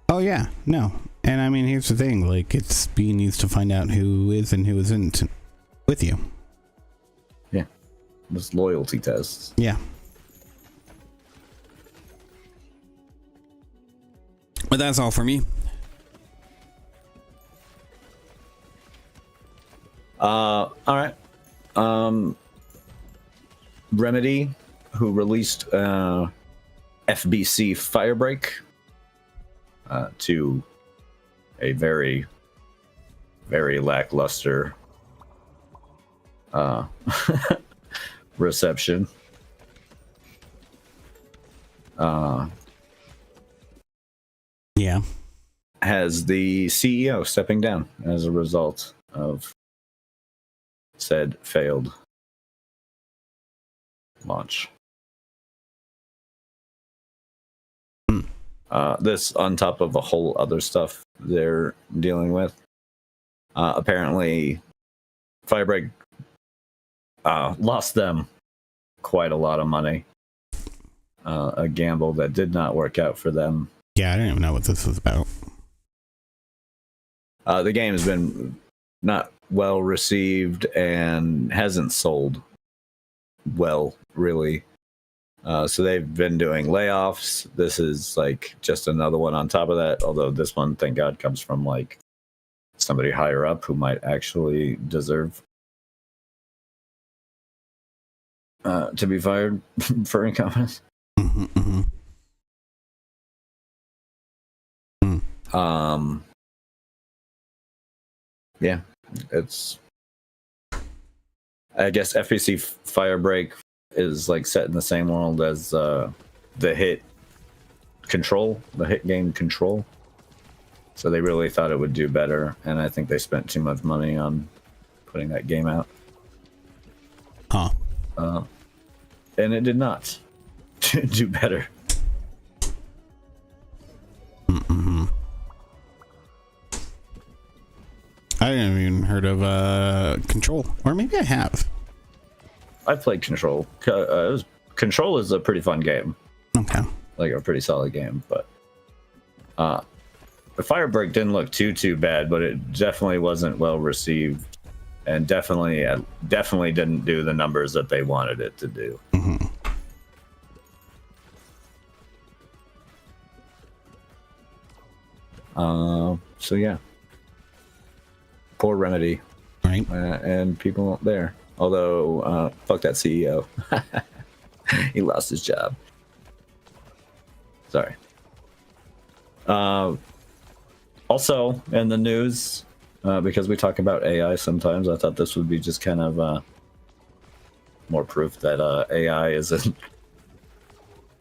Oh yeah, no. And I mean, here's the thing, like, it's being used to find out who is and who isn't with you. Yeah. Just loyalty tests. Yeah. But that's all for me. All right. Remedy, who released FBC Firebreak to a very, very lackluster reception. Yeah. Has the CEO stepping down as a result of said failed launch. This on top of a whole other stuff they're dealing with. Apparently, Firebreak lost them quite a lot of money. A gamble that did not work out for them. Yeah, I didn't even know what this was about. The game has been not well received and hasn't sold well, really. So they've been doing layoffs. This is like just another one on top of that. Although this one, thank God, comes from like somebody higher up who might actually deserve to be fired for incompetence. Mm-hmm. Yeah, it's... I guess FBC Firebreak is like set in the same world as the hit Control, the hit game Control. So they really thought it would do better, and I think they spent too much money on putting that game out. Huh. And it did not do better. Mm-hmm. I didn't even heard of Control, or maybe I have. I've played Control. Control is a pretty fun game. Okay. Like a pretty solid game, but the Firebreak didn't look too bad, but it definitely wasn't well received, and definitely didn't do the numbers that they wanted it to do. Mm-hmm. So yeah, poor Remedy, right? And people there. Although, fuck that CEO, he lost his job. Sorry. Also in the news, because we talk about AI sometimes, I thought this would be just kind of more proof that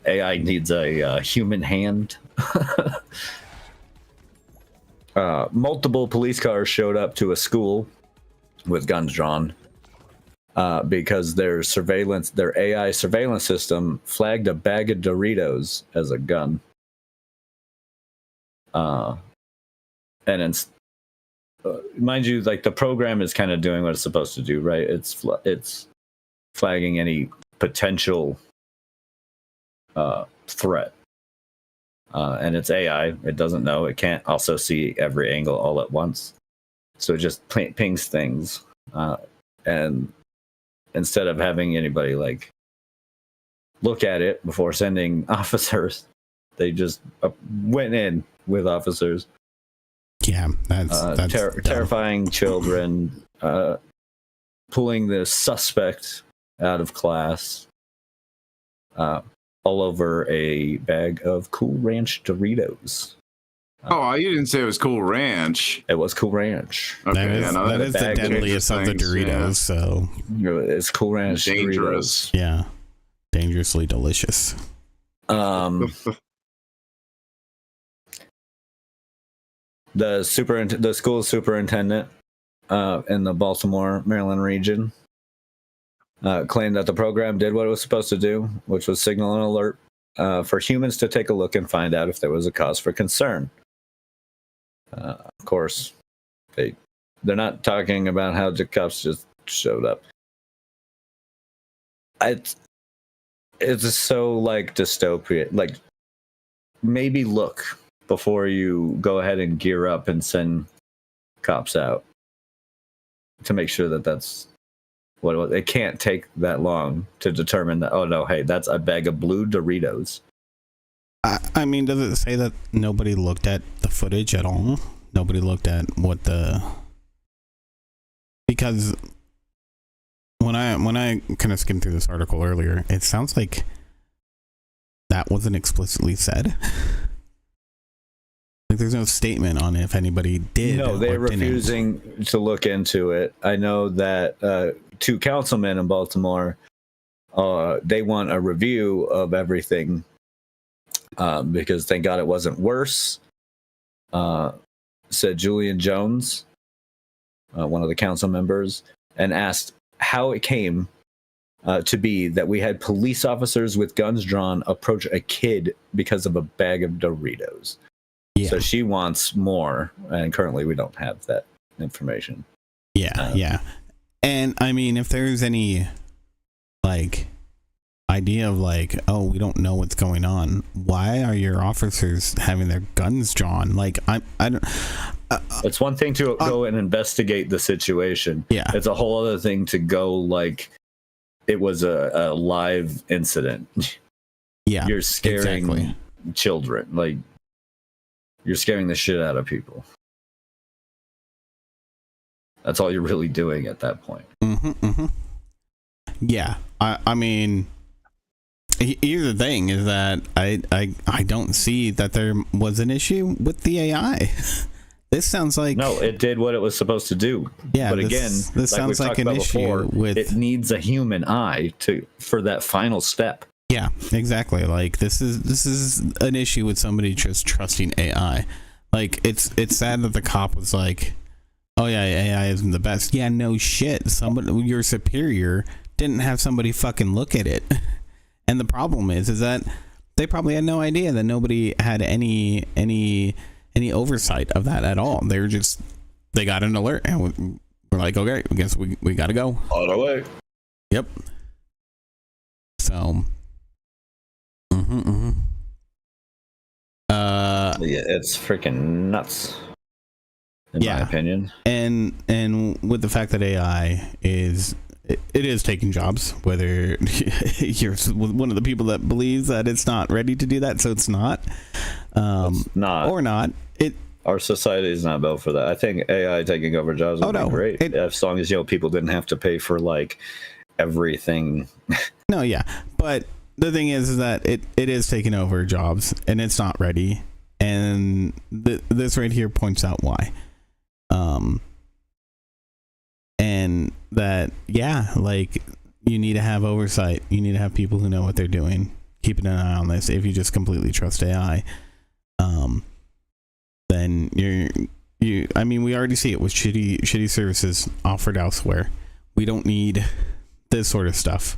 AI needs a human hand. Multiple police cars showed up to a school with guns drawn because their AI surveillance system flagged a bag of Doritos as a gun. And mind you, like, the program is kind of doing what it's supposed to do, right? It's flagging any potential threat. And it's AI. It doesn't know. It can't also see every angle all at once. So it just pings things. And instead of having anybody like look at it before sending officers, they just went in with officers. Yeah, that's terrifying children, pulling the suspect out of class, all over a bag of Cool Ranch Doritos. Oh, you didn't say it was Cool Ranch. It was Cool Ranch. Okay, that is the deadliest of the Doritos. Yeah. So it's Cool Ranch. Dangerous. Doritos. Yeah, dangerously delicious. The school superintendent in the Baltimore, Maryland region claimed that the program did what it was supposed to do, which was signal an alert for humans to take a look and find out if there was a cause for concern. Of course, they're not talking about how the cops just showed up. It's so like dystopia. Like, maybe look before you go ahead and gear up and send cops out to make sure that that's what it was. It can't take that long to determine that, oh no, hey, that's a bag of blue Doritos. I mean, does it say that nobody looked at the footage at all? Nobody looked at what because when I kind of skimmed through this article earlier, it sounds like that wasn't explicitly said. Like, there's no statement on if anybody did. No, they're refusing to look into it. I know that 2 councilmen in Baltimore, they want a review of everything because thank God it wasn't worse. Said Julian Jones, one of the council members, and asked how it came to be that we had police officers with guns drawn approach a kid because of a bag of Doritos. Yeah. So she wants more, and currently we don't have that information. Yeah, yeah. And I mean, if there's any like idea of like, oh, we don't know what's going on, why are your officers having their guns drawn? Like, I don't. It's one thing to go and investigate the situation. Yeah, it's a whole other thing to go like it was a live incident. Yeah, you're scaring children. Like, you're scaring the shit out of people. That's all you're really doing at that point. Yeah, I mean, here's the thing: is that I don't see that there was an issue with the AI. This sounds like no, it did what it was supposed to do. Yeah, but this like sounds like an issue before, with it needs a human eye for that final step. Yeah, exactly. Like, this is an issue with somebody just trusting AI. Like, it's sad that the cop was like, oh yeah, AI isn't the best. Yeah, no shit. Somebody, your superior, didn't have somebody fucking look at it. And the problem is that they probably had no idea that nobody had any oversight of that at all. They got an alert and we're like, okay, I guess we gotta go. On our way. Yep. So yeah, it's freaking nuts in my opinion. And with the fact that AI is taking jobs, whether you're one of the people that believes that it's not ready to do that, so it's not or not. Our society is not built for that. I think AI taking over jobs would be great, as long as people didn't have to pay for like everything. No, yeah, but the thing is that it is taking over jobs and it's not ready, and this right here points out why. And that, yeah, like, you need to have oversight. You need to have people who know what they're doing, keeping an eye on this. If you just completely trust AI, then I mean, we already see it with shitty services offered elsewhere. We don't need this sort of stuff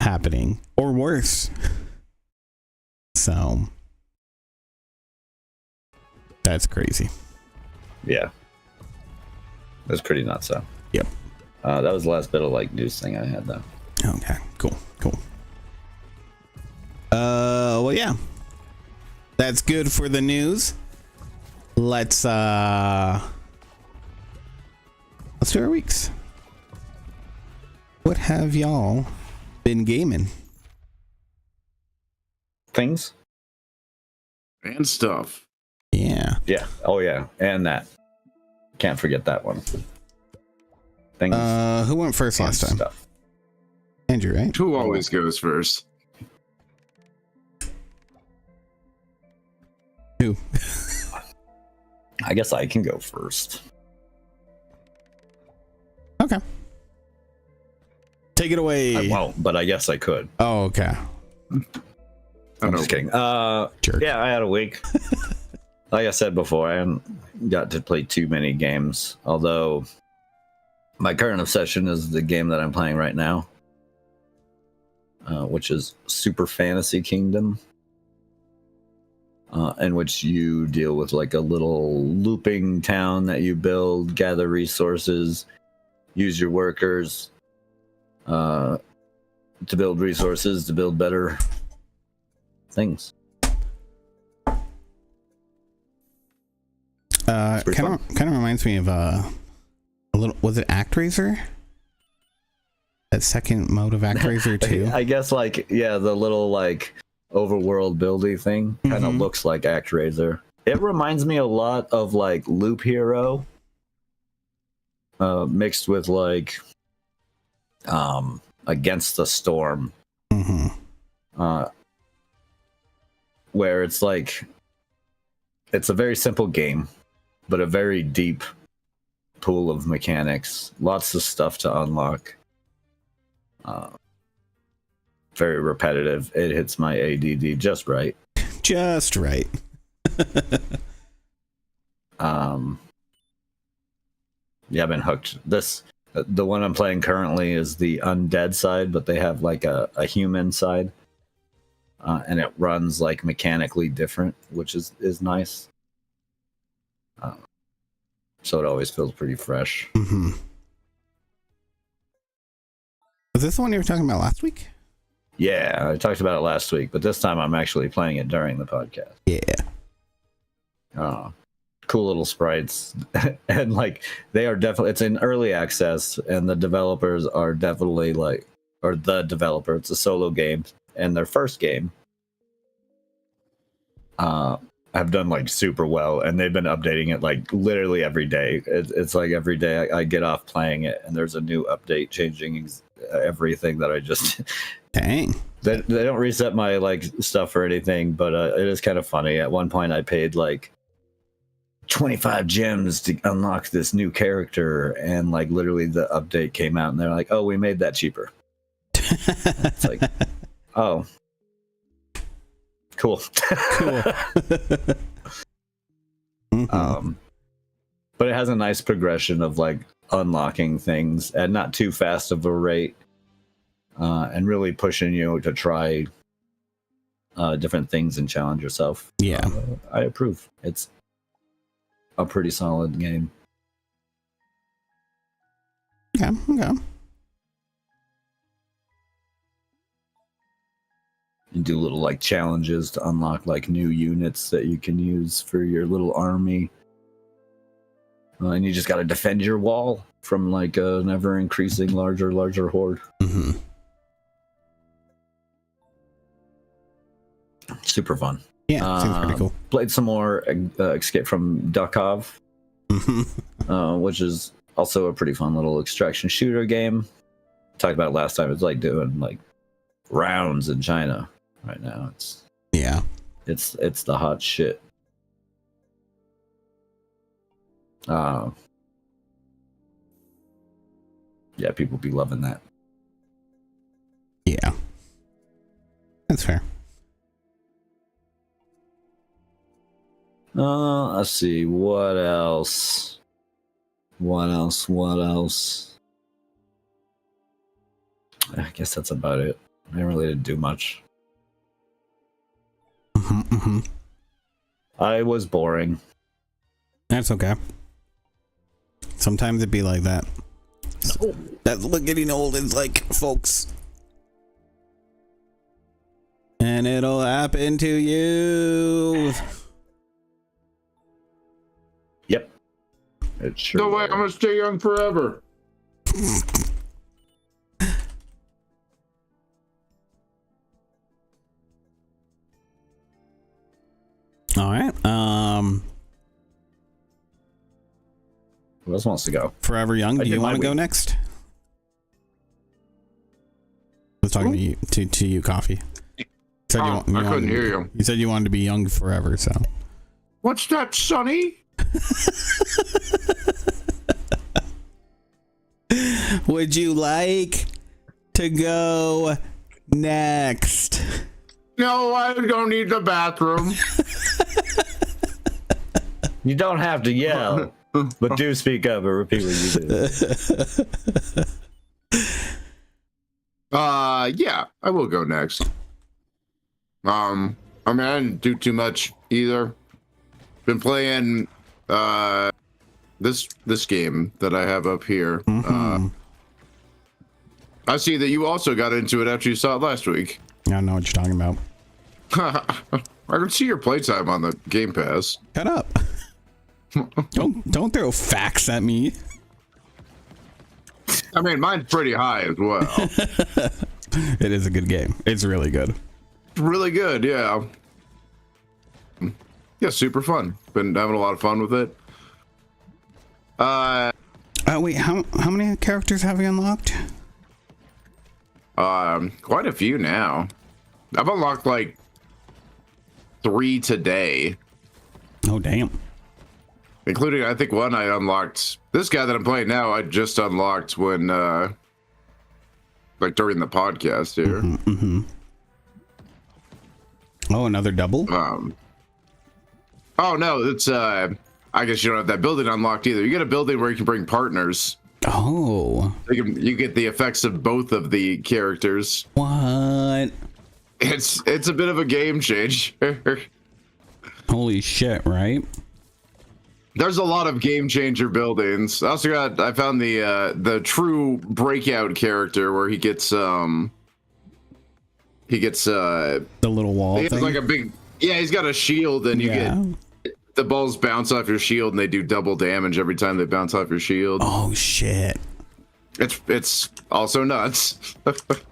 happening, or worse. So that's crazy. Yeah, that's pretty nuts. So yep. That was the last bit of like news thing I had though. Okay, cool. Well, yeah, that's good for the news. Let's do our weeks. What have y'all been gaming? Things and stuff. Yeah. Oh yeah, and that. Can't forget that one. Things. Who went first last time? Stuff. Andrew, right? Who always goes first? Who? I guess I can go first. Okay. Take it away. I won't, but I guess I could. Oh, okay. I'm just kidding. Yeah, I had a week. Like I said before, I haven't got to play too many games. Although my current obsession is the game that I'm playing right now, which is Super Fantasy Kingdom, in which you deal with like a little looping town that you build, gather resources, use your workers to build resources to build better things. Kind of reminds me of a little. Was it ActRaiser? That second mode of ActRaiser 2. I guess the little like overworld buildy thing kind of looks like ActRaiser. It reminds me a lot of like Loop Hero, mixed with like Against the Storm, where it's like it's a very simple game, but a very deep pool of mechanics, lots of stuff to unlock. Very repetitive. It hits my ADD just right. Just right. Yeah, I've been hooked. The one I'm playing currently is the undead side, but they have like a human side, and it runs like mechanically different, which is nice. So it always feels pretty fresh. Was this the one you were talking about last week? Yeah, I talked about it last week, but this time I'm actually playing it during the podcast. Yeah. Cool little sprites. And like they are definitely, it's in early access, and the developers are definitely like, or the developer, it's a solo game, and their first game have done like super well, and they've been updating it like literally every day. It's like every day I get off playing it and there's a new update changing everything that I just dang. They don't reset my like stuff or anything, but it is kind of funny. At one point I paid like 25 gems to unlock this new character, and like literally the update came out and they're like, oh, we made that cheaper. It's like, oh, cool. But it has a nice progression of like unlocking things at not too fast of a rate, and really pushing you to try different things and challenge yourself. Yeah, I approve. It's a pretty solid game. Okay. You do little like challenges to unlock like new units that you can use for your little army, and you just got to defend your wall from like an ever increasing larger horde. Super fun. Yeah, seems pretty cool. Played some more Escape from Duckov, which is also a pretty fun little extraction shooter game. Talked about it last time. It's like doing like rounds in China right now. It's the hot shit. Yeah, people be loving that. Yeah, that's fair. Let's see, what else? I guess that's about it. I really didn't do much. I was boring. That's okay. Sometimes it'd be like that. That's what getting old is like, folks. And it'll happen to you. Yep. It sure no way, I'm gonna stay young forever. All right. Who else wants to go? Forever Young. Do you want to go next? I was talking to you, Coffee. Said I couldn't hear you. You said you wanted to be young forever, so. What's that, Sonny? Would you like to go next? No, I don't need the bathroom. You don't have to yell, but do speak up and repeat what you do. Yeah, I will go next. I mean, I didn't do too much either. Been playing this game that I have up here. Mm-hmm. I see that you also got into it after you saw it last week. I don't know what you're talking about. I can see your playtime on the Game Pass. Shut up. Don't throw facts at me. I mean, mine's pretty high as well. It is a good game. It's really good. Really good, yeah. Yeah, super fun. Been having a lot of fun with it. Wait, how many characters have you unlocked? Quite a few now. I've unlocked like 3 today. Oh, damn. Including, I think, one I unlocked. This guy that I'm playing now, I just unlocked when, like during the podcast here. Mm-hmm, mm-hmm. Oh, another double? Oh no, it's I guess you don't have that building unlocked either. You get a building where you can bring partners. Oh. You get the effects of both of the characters. What? It's a bit of a game change. Holy shit, right? There's a lot of game changer buildings. I found the true breakout character where he gets the little wall he has thing? like a big, yeah, he's got a shield and you get the balls bounce off your shield and they do double damage every time they bounce off your shield. Oh shit. It's also nuts. That's good.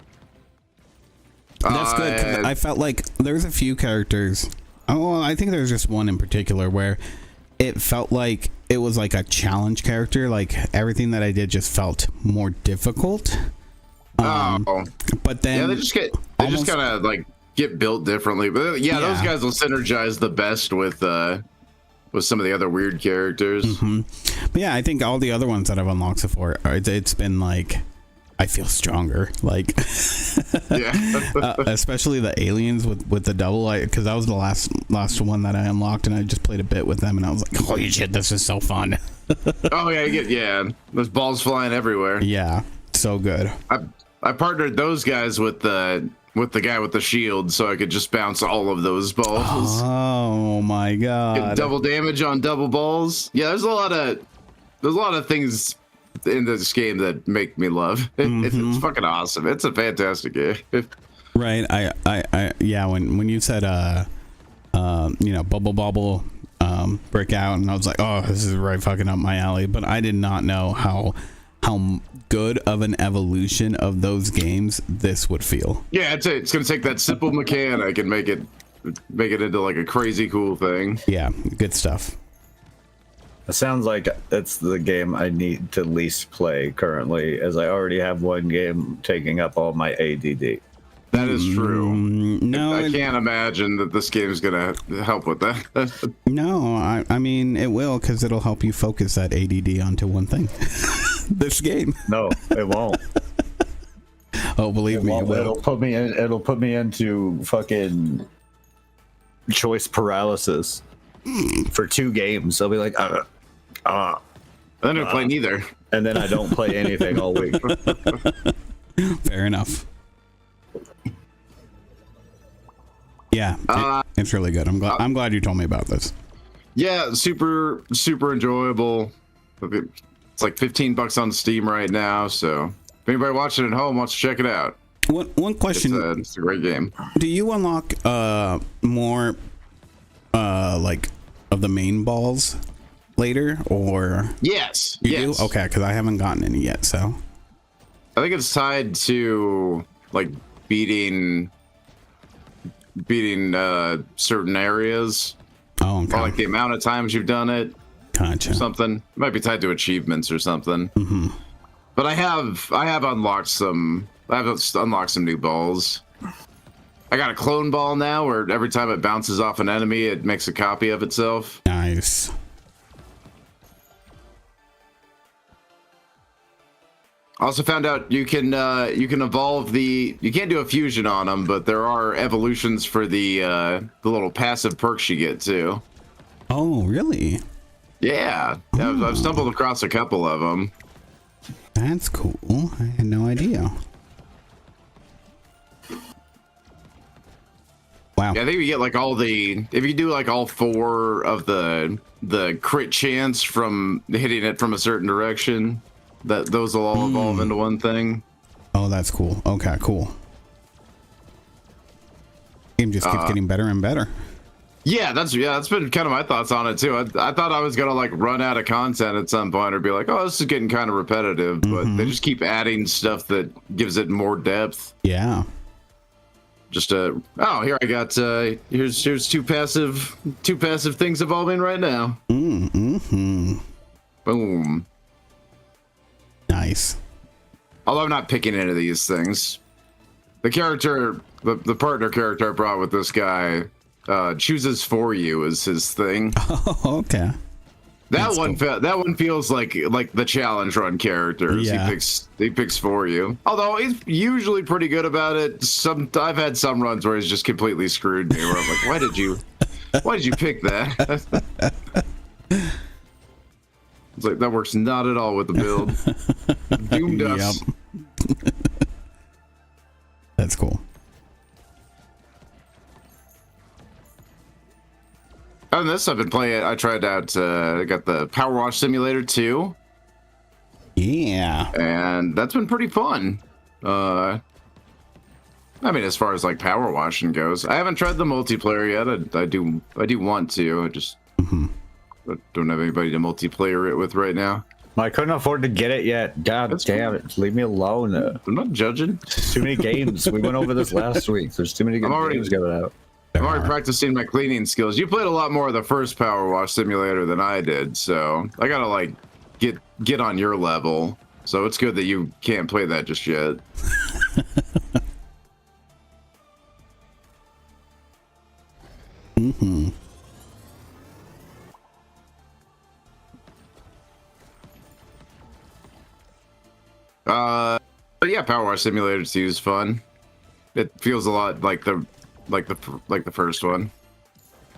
'Cause I felt like there's a few characters. Oh, I think there's just one in particular where it felt like it was like a challenge character. Like everything that I did just felt more difficult. But then they just kind of like get built differently. But yeah, those guys will synergize the best with some of the other weird characters. Mm-hmm. But yeah, I think all the other ones that I've unlocked so far, it's been like I feel stronger, like especially the aliens with the double, because that was the last one that I unlocked, and I just played a bit with them, and I was like, holy shit, this is so fun. Oh yeah, there's balls flying everywhere. Yeah, so good. I partnered those guys with the guy with the shield, so I could just bounce all of those balls. Oh my god! Get double damage on double balls. Yeah, there's a lot of things in this game that make me love. It's fucking awesome. It's a fantastic game. Right. I yeah. When you said bubble bobble break out, and I was like, oh, this is right fucking up my alley. But I did not know how good of an evolution of those games this would feel. Yeah, it's gonna take that simple mechanic and make it into like a crazy cool thing. Yeah, good stuff. It sounds like it's the game I need to least play currently, as I already have one game taking up all my ADD. That is true. No, I can't imagine that this game is gonna help with that. No, I mean it will, because it'll help you focus that ADD onto one thing. This game. No, it won't. Oh, believe me, it will. It'll put me into fucking choice paralysis for 2 games. I'll be like, I don't play neither, and then I don't play anything all week. Fair enough. Yeah, it's really good. I'm glad you told me about this. Yeah, super enjoyable. It's like $15 on Steam right now, so if anybody watching at home wants to check it out. One question. It's a great game. Do you unlock more like of the main balls later, or yes, you do? Okay, because I haven't gotten any yet, so I think it's tied to like beating certain areas. Oh, okay. Or like the amount of times you've done it. Gotcha. Or something. It might be tied to achievements or something. Mm-hmm. But I have unlocked some new balls. I got a clone ball now where every time it bounces off an enemy, it makes a copy of itself. Nice. Also found out you can evolve the. You can't do a fusion on them, but there are evolutions for the little passive perks you get too. Oh, really? Yeah, I've stumbled across a couple of them. That's cool. I had no idea. Wow. Yeah, I think you get like all the. If you do like all 4 of the crit chance from hitting it from a certain direction. Those will all evolve into one thing. Oh, that's cool. Okay, cool. Game just keeps getting better and better. Yeah, that's been kind of my thoughts on it too. I thought I was gonna like run out of content at some point or be like, oh, this is getting kind of repetitive, but they just keep adding stuff that gives it more depth. Yeah. Just here I got here's two passive things evolving right now. Mm-hmm. Boom. Nice. Although I'm not picking any of these things. The character, the partner character I brought with this guy, chooses for you is his thing. Oh, okay. That one feels like the challenge run characters. Yeah. He picks for you. Although he's usually pretty good about it. I've had some runs where he's just completely screwed me. Where I'm like, why did you pick that? It's like, that works not at all with the build. Doomed us. Yep. That's cool. Other than this, I've been playing. I tried out. I got the Power Wash Simulator 2. Yeah. And that's been pretty fun. I mean, as far as like power washing goes, I haven't tried the multiplayer yet. I do want to. I just don't have anybody to multiplayer it with right now. I couldn't afford to get it yet. God damn it. Leave me alone. I'm not judging. There's too many games. We went over this last week. There's too many games going out. I'm already practicing my cleaning skills. You played a lot more of the first Power Wash Simulator than I did, so I gotta like get on your level. So it's good that you can't play that just yet. But yeah, Power Wash Simulator 2 is fun. It feels a lot like the first one.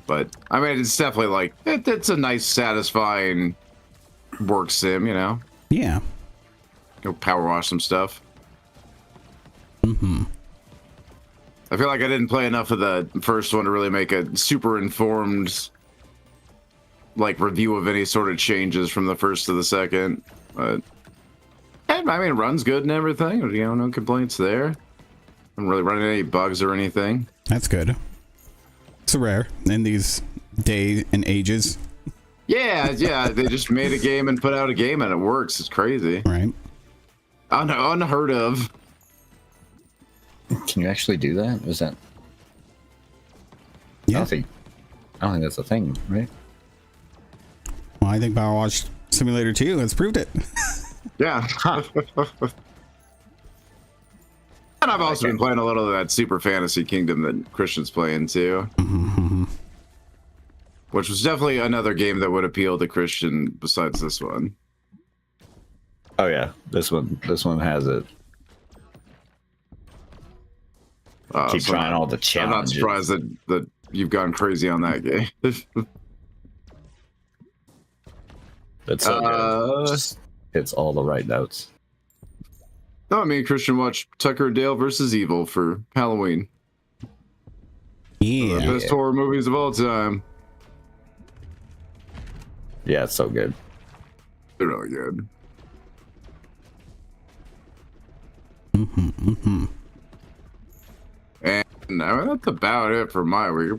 But I mean, it's definitely like it's a nice, satisfying work sim, you know. Yeah. Go power wash some stuff. I feel like I didn't play enough of the first one to really make a super informed like review of any sort of changes from the first to the second. But I mean, it runs good and everything. You know, no complaints there. I'm really running any bugs or anything. That's good. It's rare in these days and ages. Yeah, they just made a game and put out a game and it works. It's crazy. Right. Unheard of. Can you actually do that? Is that? Yeah. I don't think that's a thing, right? Well, I think Power Wash Simulator 2 has proved it. Yeah. And I've also been playing a little of that Super Fantasy Kingdom that Christian's playing too. Which was definitely another game that would appeal to Christian besides this one. Oh yeah, this one has it. Keep trying all the challenges. I'm not surprised that you've gone crazy on that game. That's so good. Just hits all the right notes. No, me and Christian watched Tucker and Dale versus Evil for Halloween. Yeah. The best horror movies of all time. Yeah, it's so good. They're really good. And I mean, that's about it for my week.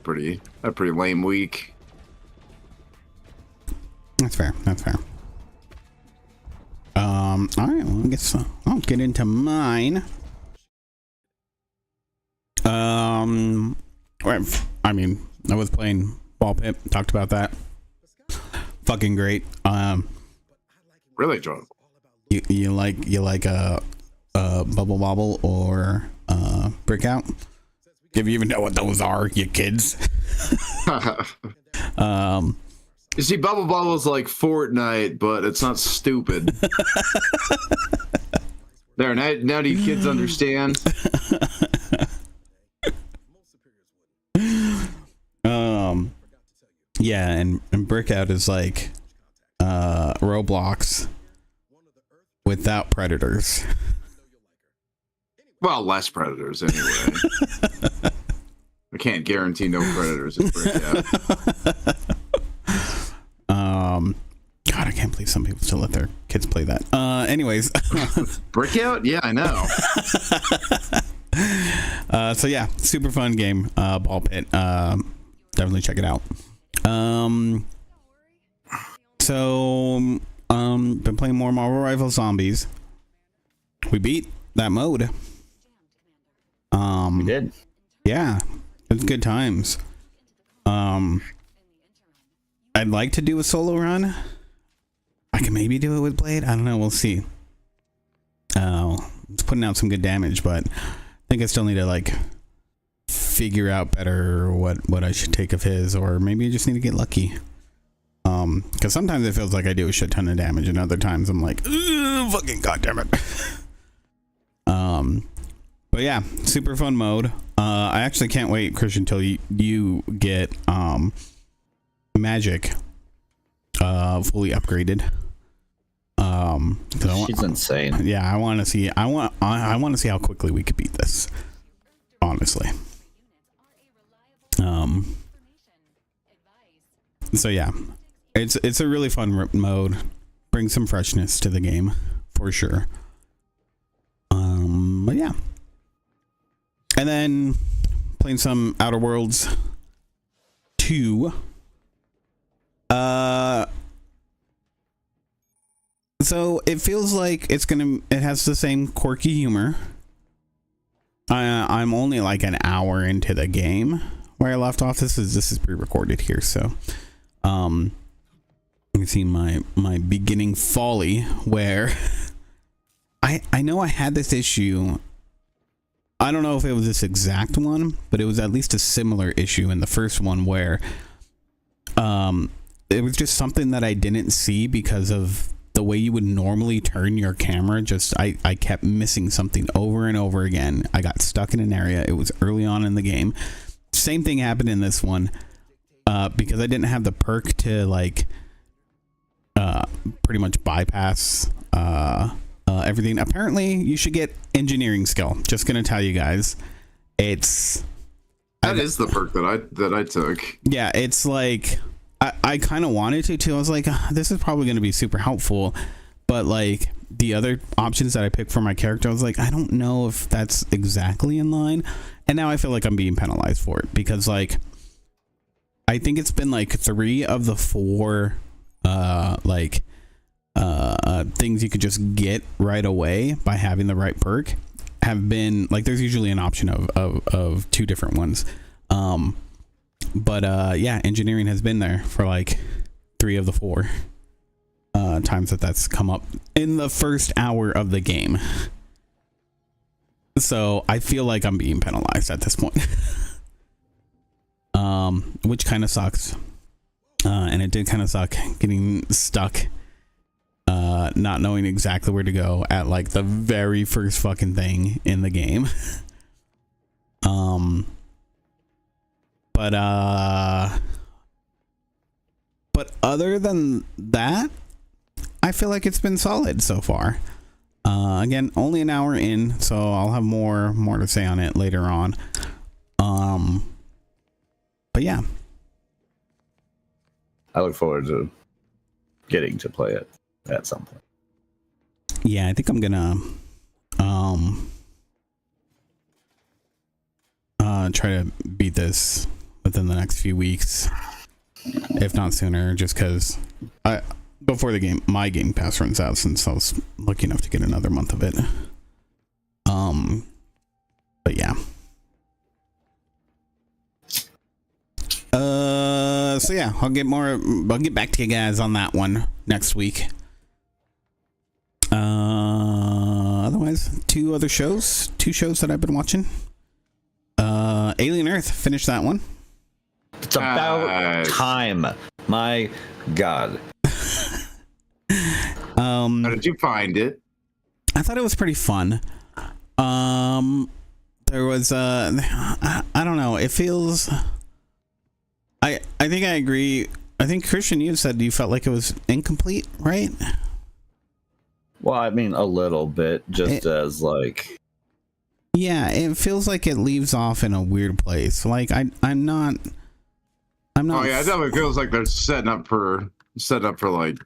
A pretty lame week. That's fair. All right. Well, I guess I'll get into mine. I mean, I was playing Ball Pit. Talked about that. Fucking great. Really, John? You like a Bubble Bobble or Brick Out? If you even know what those are, you kids. You see, Bubble Bobble's like Fortnite, but it's not stupid. There, now do you kids understand? Yeah, and Brickout is like Roblox without predators. Well, less predators anyway. I can't guarantee no predators in Breakout. God, I can't believe some people still let their kids play that. Anyways. Breakout? Yeah, I know. So yeah, super fun game. Ball Pit. Definitely check it out. Been playing more Marvel Rivals Zombies. We beat that mode. We did. Yeah, it's good times. I'd like to do a solo run. I can maybe do it with Blade. I don't know. We'll see. It's putting out some good damage, but I think I still need to like figure out better what I should take of his, or maybe I just need to get lucky. Because sometimes it feels like I do a shit ton of damage, and other times I'm like, fucking goddamn it. But yeah, super fun mode. I actually can't wait, Christian, until you get Magic fully upgraded. She's insane. Yeah, I want to see. I want to see how quickly we could beat this. Honestly. So yeah, it's a really fun mode. Brings some freshness to the game for sure. But yeah, and then playing some Outer Worlds 2. So it feels like it has the same quirky humor. I'm only like an hour into the game where I left off. This is pre-recorded here, so you can see my beginning folly where I know I had this issue. I don't know if it was this exact one, but it was at least a similar issue in the first one where it was just something that I didn't see because of the way you would normally turn your camera. I kept missing something over and over again. I got stuck in an area. It was early on in the game. Same thing happened in this one because I didn't have the perk to like pretty much bypass everything. Apparently you should get engineering skill. Just gonna tell you guys, that is the perk that I took. Yeah, it's like I kind of wanted to too. I was like, this is probably going to be super helpful, but like the other options that I picked for my character, I was like, I don't know if that's exactly in line. And now I feel like I'm being penalized for it because like I think it's been like 3 of the 4 things you could just get right away by having the right perk have been like, there's usually an option of 2 different ones. But yeah, engineering has been there for like 3 of the 4 times that's come up in the first hour of the game. So I feel like I'm being penalized at this point. Which kind of sucks. And it did kind of suck getting stuck, not knowing exactly where to go at like the very first fucking thing in the game. But other than that, I feel like it's been solid so far. Again, only an hour in, so I'll have more to say on it later on. But yeah, I look forward to getting to play it at some point. Yeah, I think I'm gonna try to beat this within the next few weeks, if not sooner, just because before my game pass runs out, since I was lucky enough to get another month of it. But yeah. So yeah, I'll get back to you guys on that one next week. Otherwise, 2 shows that I've been watching. Alien Earth, finished that one. It's about time. My God. How did you find it? I thought it was pretty fun. There was I don't know. It feels. I think I agree. I think Christian, you said you felt like it was incomplete, right? Well, I mean, a little bit, just as like. Yeah, it feels like it leaves off in a weird place. Like I'm not. Oh yeah, it definitely feels like they're setting up for like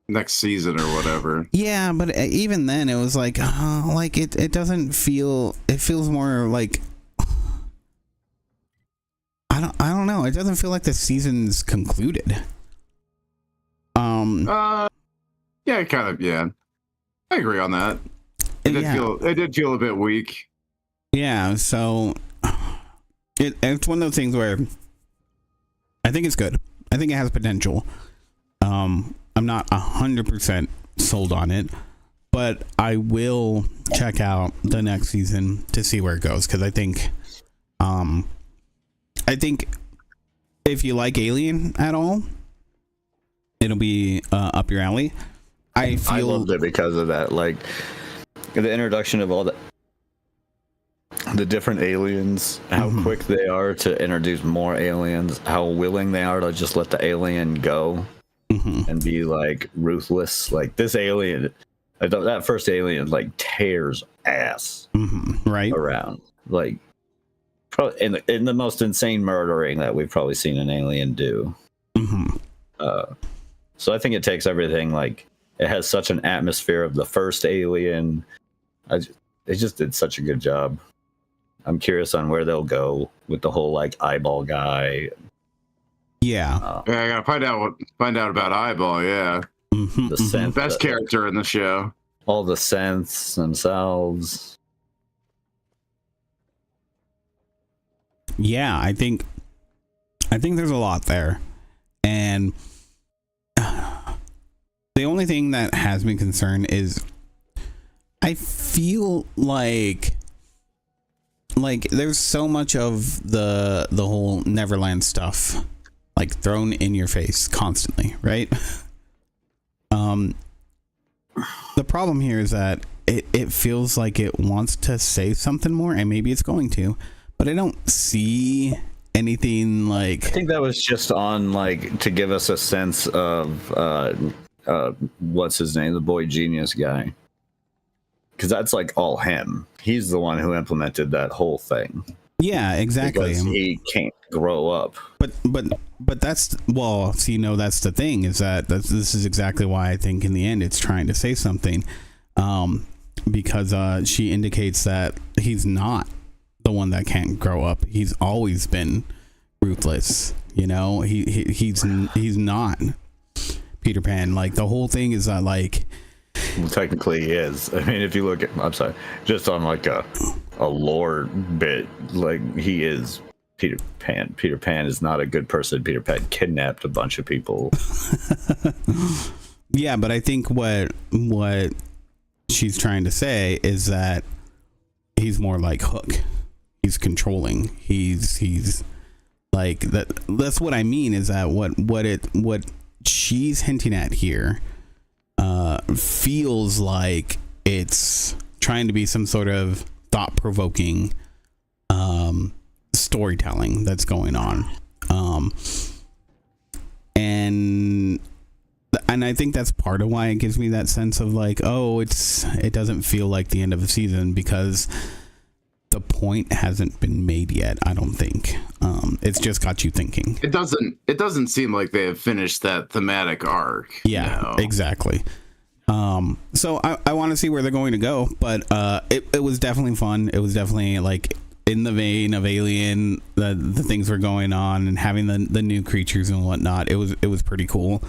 next season or whatever. Yeah, but even then, it was like it doesn't feel. It feels more like. I don't know. It doesn't feel like the season's concluded. Yeah, kind of. Yeah, I agree on that. It did feel a bit weak. Yeah, so it's one of those things where I think it's good. I think it has potential. I'm not 100% sold on it, but I will check out the next season to see where it goes, because I think if you like Alien at all, it'll be up your alley. I loved it because of that, like the introduction of all the different aliens, how quick they are to introduce more aliens, how willing they are to just let the alien go and be like ruthless. Like this alien, that first alien like tears ass right around, like probably in the most insane murdering that we've probably seen an alien do. So I think it takes everything, like it has such an atmosphere of the first Alien. It just did such a good job. I'm curious on where they'll go with the whole like eyeball guy. Yeah. Yeah, I gotta find out about Eyeball. Yeah, The synth, best character in the show. all the synths themselves. Yeah, I think there's a lot there, and the only thing that has me concerned is I feel like there's so much of the whole Neverland stuff like thrown in your face constantly, right? The problem here is that it feels like it wants to say something more, and maybe it's going to, but I don't see anything like. I think that was just on like to give us a sense of what's his name, the Boy Genius guy, because that's like all him. He's the one who implemented that whole thing. Yeah, exactly. Because he can't grow up. But that's, well, so that's the thing, is that this is exactly why I think in the end it's trying to say something, because she indicates that he's not the one that can't grow up. He's always been ruthless. He's not Peter Pan. Like the whole thing is that like. Well, technically he is. I mean, if you look at, I'm sorry, just on like a lore bit, like he is Peter Pan. Peter Pan is not a good person. Peter Pan kidnapped a bunch of people. Yeah, but I think what she's trying to say is that he's more like Hook. He's controlling. He's like that. That's what I mean, is that what she's hinting at here feels like it's trying to be some sort of thought-provoking storytelling that's going on, and I think that's part of why it gives me that sense of like, oh, it doesn't feel like the end of the season, because the point hasn't been made yet. I don't think it's just got you thinking. It doesn't seem like they have finished that thematic arc. Yeah, exactly. So I want to see where they're going to go, but it was definitely fun. It was definitely like in the vein of Alien, the things were going on and having the new creatures and whatnot. It was pretty cool.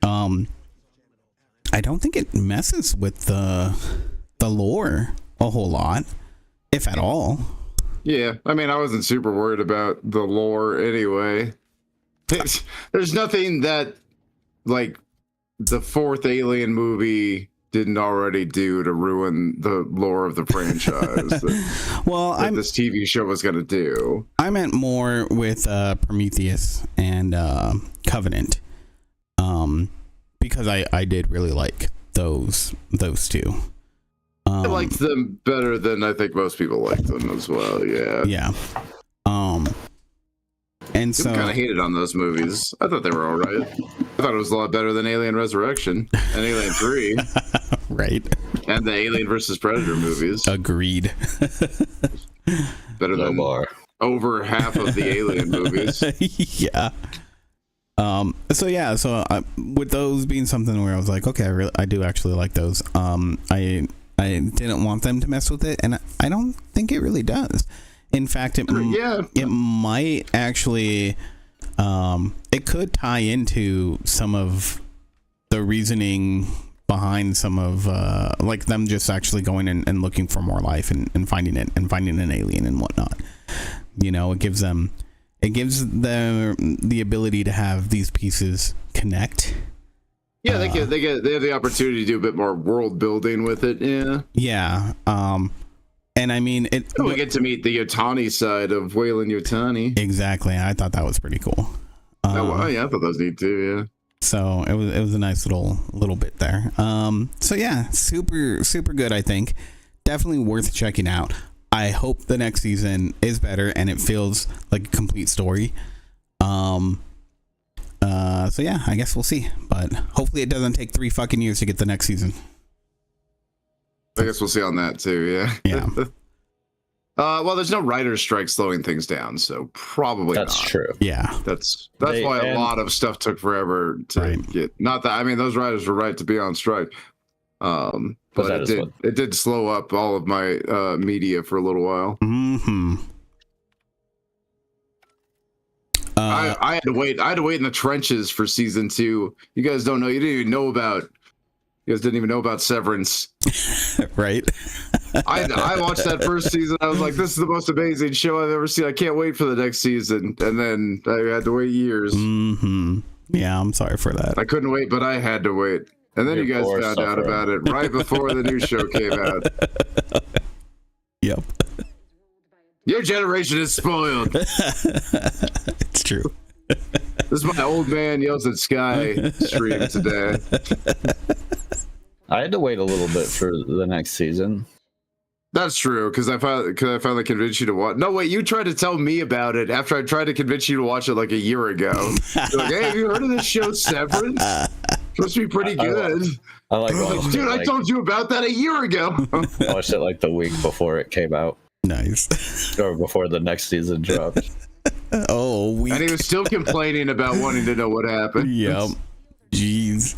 I don't think it messes with the lore a whole lot, if at all. Yeah, I mean, I wasn't super worried about the lore anyway. There's nothing that like the fourth Alien movie didn't already do to ruin the lore of the franchise. that this TV show was going to do. I meant more with Prometheus and Covenant, because I did really like those two. liked them better than I think most people liked them as well. Yeah. Yeah. And so kind of hated on those movies. I thought they were all right. I thought it was a lot better than Alien Resurrection and Alien 3 right. and the Alien versus Predator movies. Agreed. Better than over half of the Alien movies. Yeah. So with those being something where I was like, okay, I do actually like those. I didn't want them to mess with it, and I don't think it really does. In fact, it might actually, it could tie into some of the reasoning behind some of like them just actually going and looking for more life and finding it and finding an alien and whatnot. You know, it gives them the ability to have these pieces connect. Yeah, they have the opportunity to do a bit more world building with it. Yeah. Yeah. And I mean, we get to meet the Yutani side of Weyland Yutani. Exactly. I thought that was pretty cool. Yeah, I thought that was neat too. Yeah. So it was a nice little bit there. So yeah, super good. I think definitely worth checking out. I hope the next season is better and it feels like a complete story. So yeah, I guess we'll see. But hopefully it doesn't take 3 fucking years to get the next season. I guess we'll see on that too. Yeah. Yeah. Well, there's no writer's strike slowing things down, so probably that's not. true. Yeah. That's why a lot of stuff took forever to get. Not that I mean, those writers were right to be on strike. But it did slow up all of my media for a little while. Mm-hmm. I had to wait. I had to wait in the trenches for season 2. You guys don't know. You didn't even know about Severance. Right. I watched that first season. I was like, this is the most amazing show I've ever seen. I can't wait for the next season. And then I had to wait years. Mm-hmm. Yeah, I'm sorry for that. I couldn't wait, but I had to wait. And then you guys found out about it right before the new show came out. Yep. Your generation is spoiled. It's true. This is my old man yells at Sky stream today. I had to wait a little bit for the next season. That's true, because I finally convinced you to watch. No, wait, you tried to tell me about it after I tried to convince you to watch it like a year ago. You're like, hey, have you heard of this show, Severance? Supposed to be pretty good. Dude, I told you about that a year ago. I watched it like the week before it came out. Nice. Or before the next season dropped. Oh, and he was still complaining about wanting to know what happened. Yep. Jeez.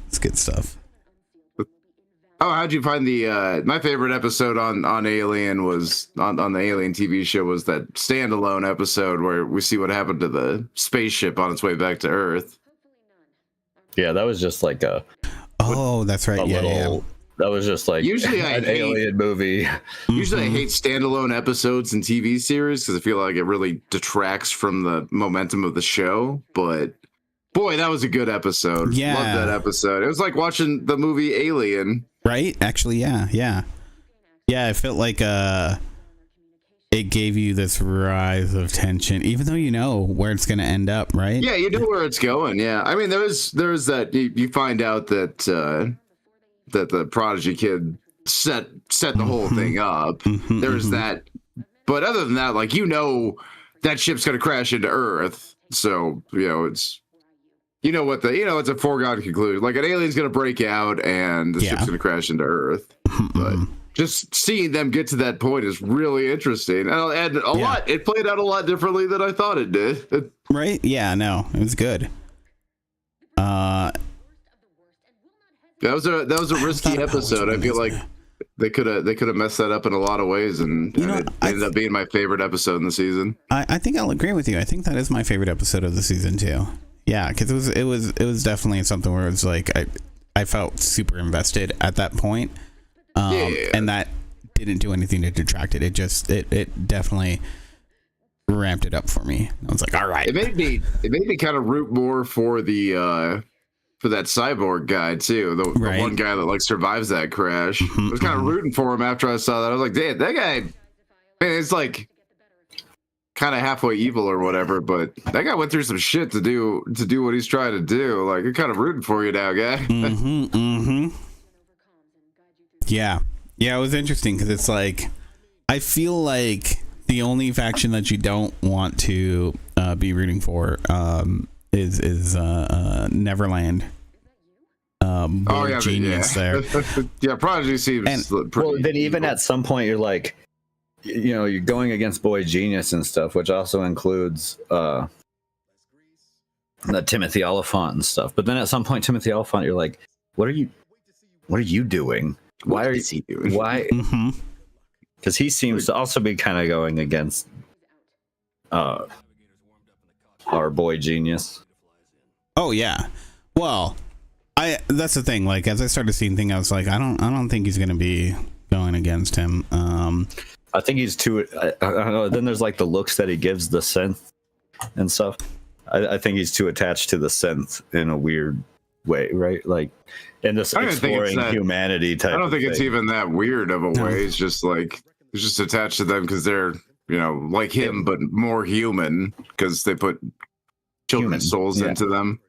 It's good stuff. Oh, how'd you find the my favorite episode on Alien was on the Alien TV show was that standalone episode where we see what happened to the spaceship on its way back to Earth. Yeah, that was just like that's right. Yeah. That was just like usually an alien movie. Usually I hate standalone episodes and TV series because I feel like it really detracts from the momentum of the show. But boy, that was a good episode. Yeah. Loved that episode. It was like watching the movie Alien. Right? Actually, yeah. Yeah, it felt like it gave you this rise of tension, even though you know where it's going to end up, right? Yeah, you know where it's going. Yeah. I mean, there's that you find out that that the Prodigy kid set the whole thing up. There's that, but other than that, like, you know, that ship's gonna crash into Earth, so it's it's a foregone conclusion. Like, an alien's gonna break out and the ship's gonna crash into Earth. But just seeing them get to that point is really interesting, and a lot. It played out a lot differently than I thought it did. Right? Yeah. No, it was good. That was a risky episode. I feel like they could have messed that up in a lot of ways, and it ended up being my favorite episode in the season. I think I'll agree with you. I think that is my favorite episode of the season too. Yeah, because it was definitely something where it was like I felt super invested at that point, and that didn't do anything to detract it. It definitely ramped it up for me. I was like, all right. It made me kind of root more for the. For that cyborg guy too, the one guy that like survives that crash. I was kind of rooting for him after I saw that. I was like, damn, that guy, man, it's like kind of halfway evil or whatever, but that guy went through some shit to do what he's trying to do. Like, I'm kind of rooting for you now, guy. Yeah, it was interesting because it's like I feel like the only faction that you don't want to be rooting for is Neverland. Genius there. Yeah, Prodigy seems pretty. Well, then even at some point you're like, you're going against Boy Genius and stuff, which also includes the Timothy Oliphant and stuff. But then at some point, Timothy Oliphant, you're like, what are you doing? What is he doing? Why? Because he seems to also be kind of going against our Boy Genius. Oh yeah. Well, that's the thing. Like, as I started seeing things, I was like, I don't think he's gonna be going against him. I think he's too. I don't know. Then there's like the looks that he gives the synth and stuff. I think he's too attached to the synth in a weird way, right? Like in this exploring humanity type. I don't think of it's thing. even that weird of a way. It's just like it's just attached to them because they're like him but more human because they put children's souls into them.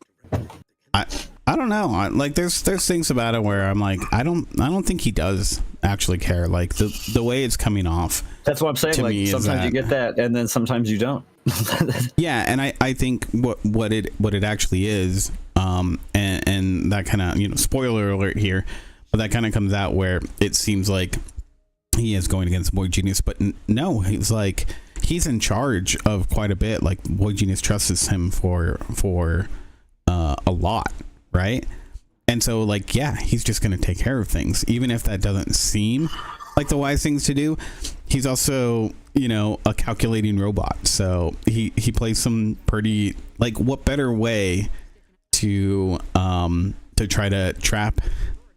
I don't know. Like there's things about it where I'm like I don't think he does actually care. Like the way it's coming off. That's what I'm saying. Like sometimes you get that, and then sometimes you don't. Yeah, and I think what it actually is, and that kind of spoiler alert here, but that kind of comes out where it seems like he is going against Boy Genius, but no, he's in charge of quite a bit. Like Boy Genius trusts him for a lot. Right. And so like, yeah, he's just going to take care of things, even if that doesn't seem like the wise things to do. He's also, a calculating robot. So he plays some pretty, like, what better way to try to trap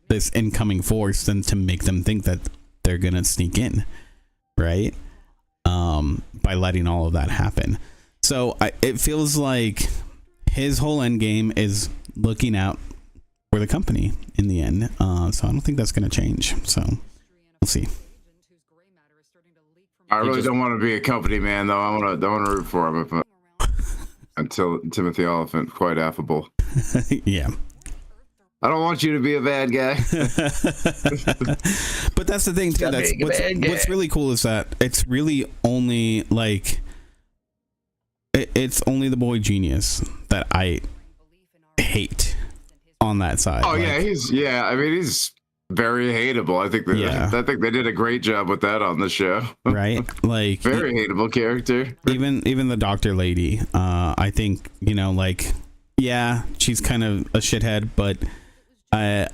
this incoming force than to make them think that they're going to sneak in. Right. By letting all of that happen. So it feels like his whole end game is looking out for the company in the end. So I don't think that's going to change. So we'll see. I really don't want to be a company man, though. I want to root for him. Until Timothy Oliphant, quite affable. Yeah. I don't want you to be a bad guy. But that's the thing too. That's what's really cool is that it's really only like it's only the Boy Genius that I hate on that side. Oh yeah, he's very hateable. I think they did a great job with that on the show. Right? Like very hateable character. Even the doctor lady, I think, yeah, she's kind of a shithead, but I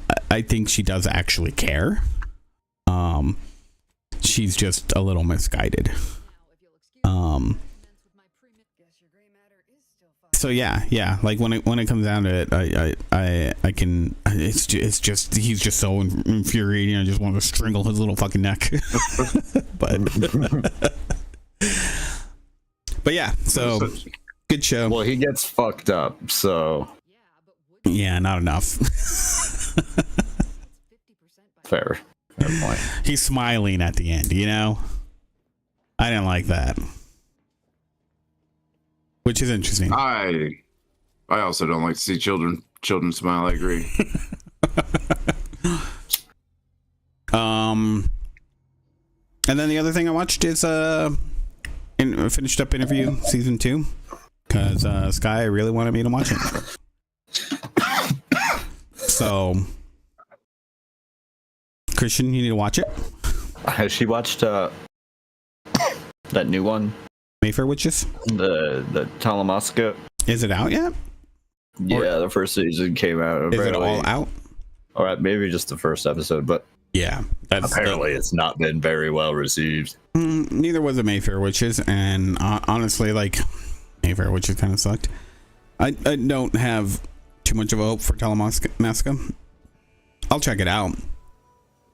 think she does actually care. She's just a little misguided. So yeah, like when it comes down to it, I can. It's just he's just so infuriating. I just want to strangle his little fucking neck. But yeah, so good show. Well, he gets fucked up, so yeah, not enough. Fair point. He's smiling at the end, I didn't like that. Which is interesting. I also don't like to see children smile. I agree. And then the other thing I watched is finished up Interview season 2 because Sky really wanted me to watch it. So, Christian, you need to watch it. Has she watched that new one? Mayfair Witches? The Talamasca. Is it out yet? Yeah, the first season came out. Is it all out? All right, maybe just the first episode, but yeah, apparently it's not been very well received. Neither was the Mayfair Witches, and honestly, like Mayfair Witches kind of sucked. I don't have too much of a hope for Talamasca. I'll check it out,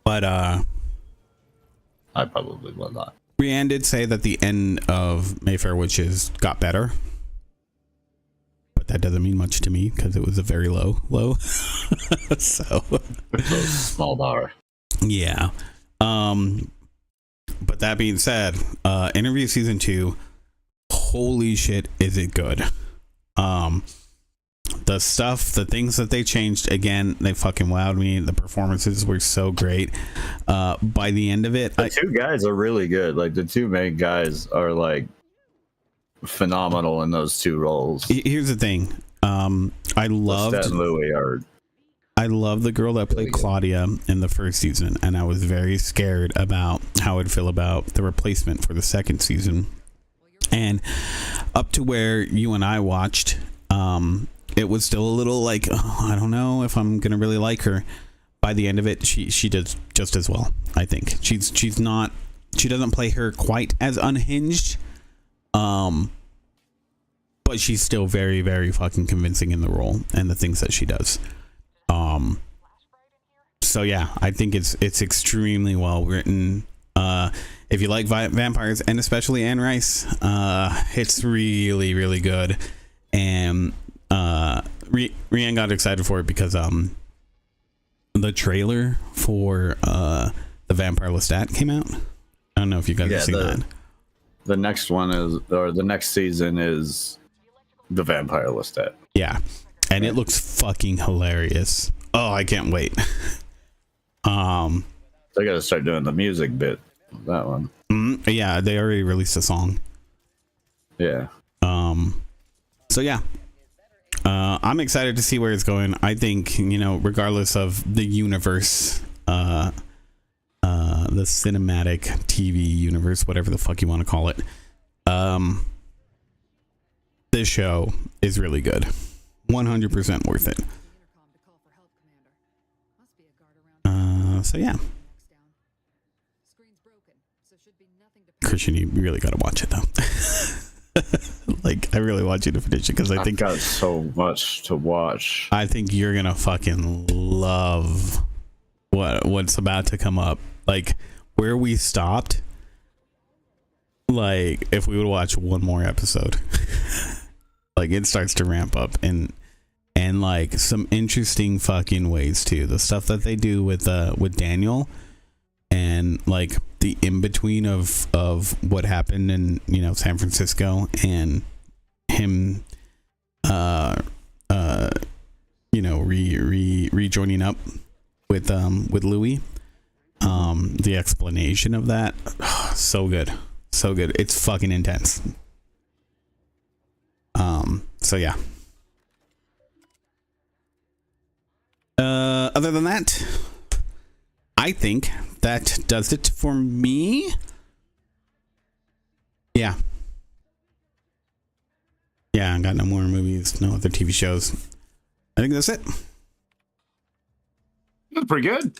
but I probably will not. Brienne did say that the end of Mayfair Witches got better, but that doesn't mean much to me because it was a very low. So small bar. Yeah. But that being said, Interview season 2, holy shit, is it good? the stuff, the things that they changed, again, they fucking wowed me. The performances were so great. By the end of it, The two guys are really good. Like the two main guys are like phenomenal in those two roles. Here's the thing. I loved Seth and Louis are. I love the girl that played Claudia in the first season, and I was very scared about how I'd feel about the replacement for the second season. And up to where you and I watched, it was still a little like, oh, I don't know if I'm gonna really like her. By the end of it, she does just as well. I think she doesn't play her quite as unhinged, but she's still very, very fucking convincing in the role and the things that she does. So yeah, I think it's extremely well written. If you like vampires, and especially Anne Rice, it's really, really good. And Rianne got excited for it because the trailer for the Vampire Lestat came out. I don't know if you guys have seen that. The next one is, or the next season is the Vampire Lestat. Yeah, and it looks fucking hilarious. Oh, I can't wait. They got to start doing the music bit. That one. Yeah, they already released a song. Yeah. So yeah, I'm excited to see where it's going. I think, you know, regardless of the universe, the cinematic TV universe, whatever the fuck you want to call it, this show is really good. 100% worth it. So yeah, Christian, you really got to watch it though. Like, I really want you to finish it because I think I've got so much to watch. I think you're gonna fucking love what's about to come up. Like, where we stopped, like, if we would watch one more episode, like, it starts to ramp up and like some interesting fucking ways too. The stuff that they do with Daniel, and like the in between of what happened in, you know, San Francisco, and him you know, rejoining up with Louis. The explanation of that, so good. It's fucking intense. So yeah. Other than that, I think that does it for me. Yeah, I got no more movies, no other TV shows. I think that's it. That's pretty good.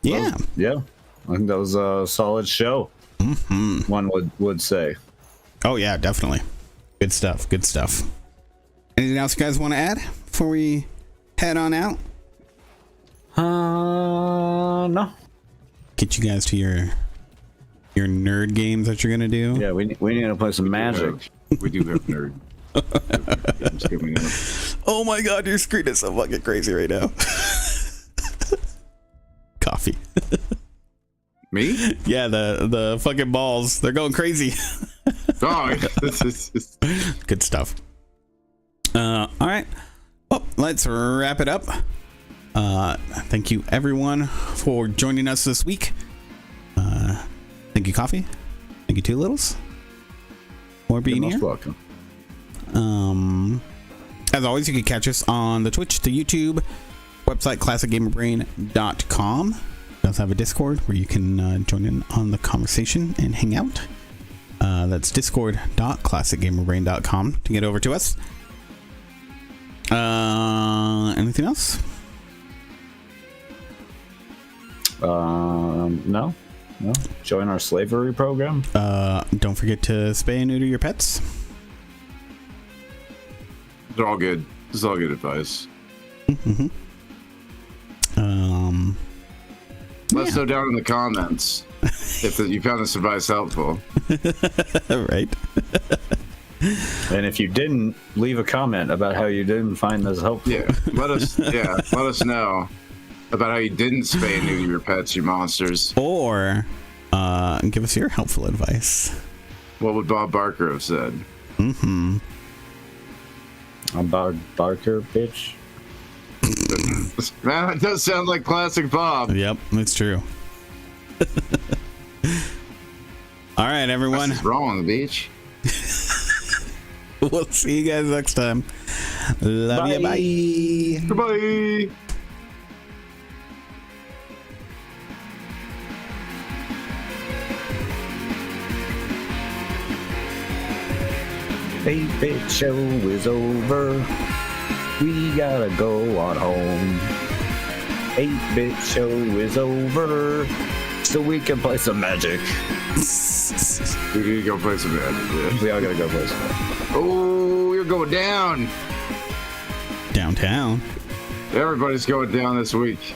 Yeah. Well, yeah. I think that was a solid show. One would say. Oh yeah, definitely. Good stuff. Anything else you guys want to add before we head on out? No. Get you guys to your nerd games that you're gonna do. Yeah, we need to play some Magic. We do have nerd. Just giving up. Oh my god, your screen is so fucking crazy right now. Coffee. Me? Yeah, the fucking balls, they're going crazy. Oh, this is Good stuff. All right. Well, let's wrap it up. Thank you everyone for joining us this week. Thank you, Coffee. Thank you, Two Littles, for being You're here. most welcome. As always, you can catch us on the Twitch, the YouTube, website classicgamerbrain.com. We also have a Discord where you can join in on the conversation and hang out. That's discord.classicgamerbrain.com to get over to us. Anything else? No. Join our slavery program. Don't forget to spay and neuter your pets. they're all good. This is all good advice. Mm-hmm. Let us know down in the comments if you found this advice helpful. Right. And if you didn't, leave a comment about how you didn't find this helpful. Let us know about how you didn't spay and neuter your pets, you monsters. Or give us your helpful advice. What would Bob Barker have said? Mm-hmm. I'm Barker, bitch. Man, it does sound like classic Bob. Yep, it's true. All right, everyone. What's wrong, bitch? We'll see you guys next time. Love you. Bye. Goodbye. Eight-bit show is over. We gotta go on home. 8-bit show is over, so we can play some Magic. We need to go play some Magic. We all gotta go play some Magic. Oh, you're going down. Downtown. Everybody's going down this week.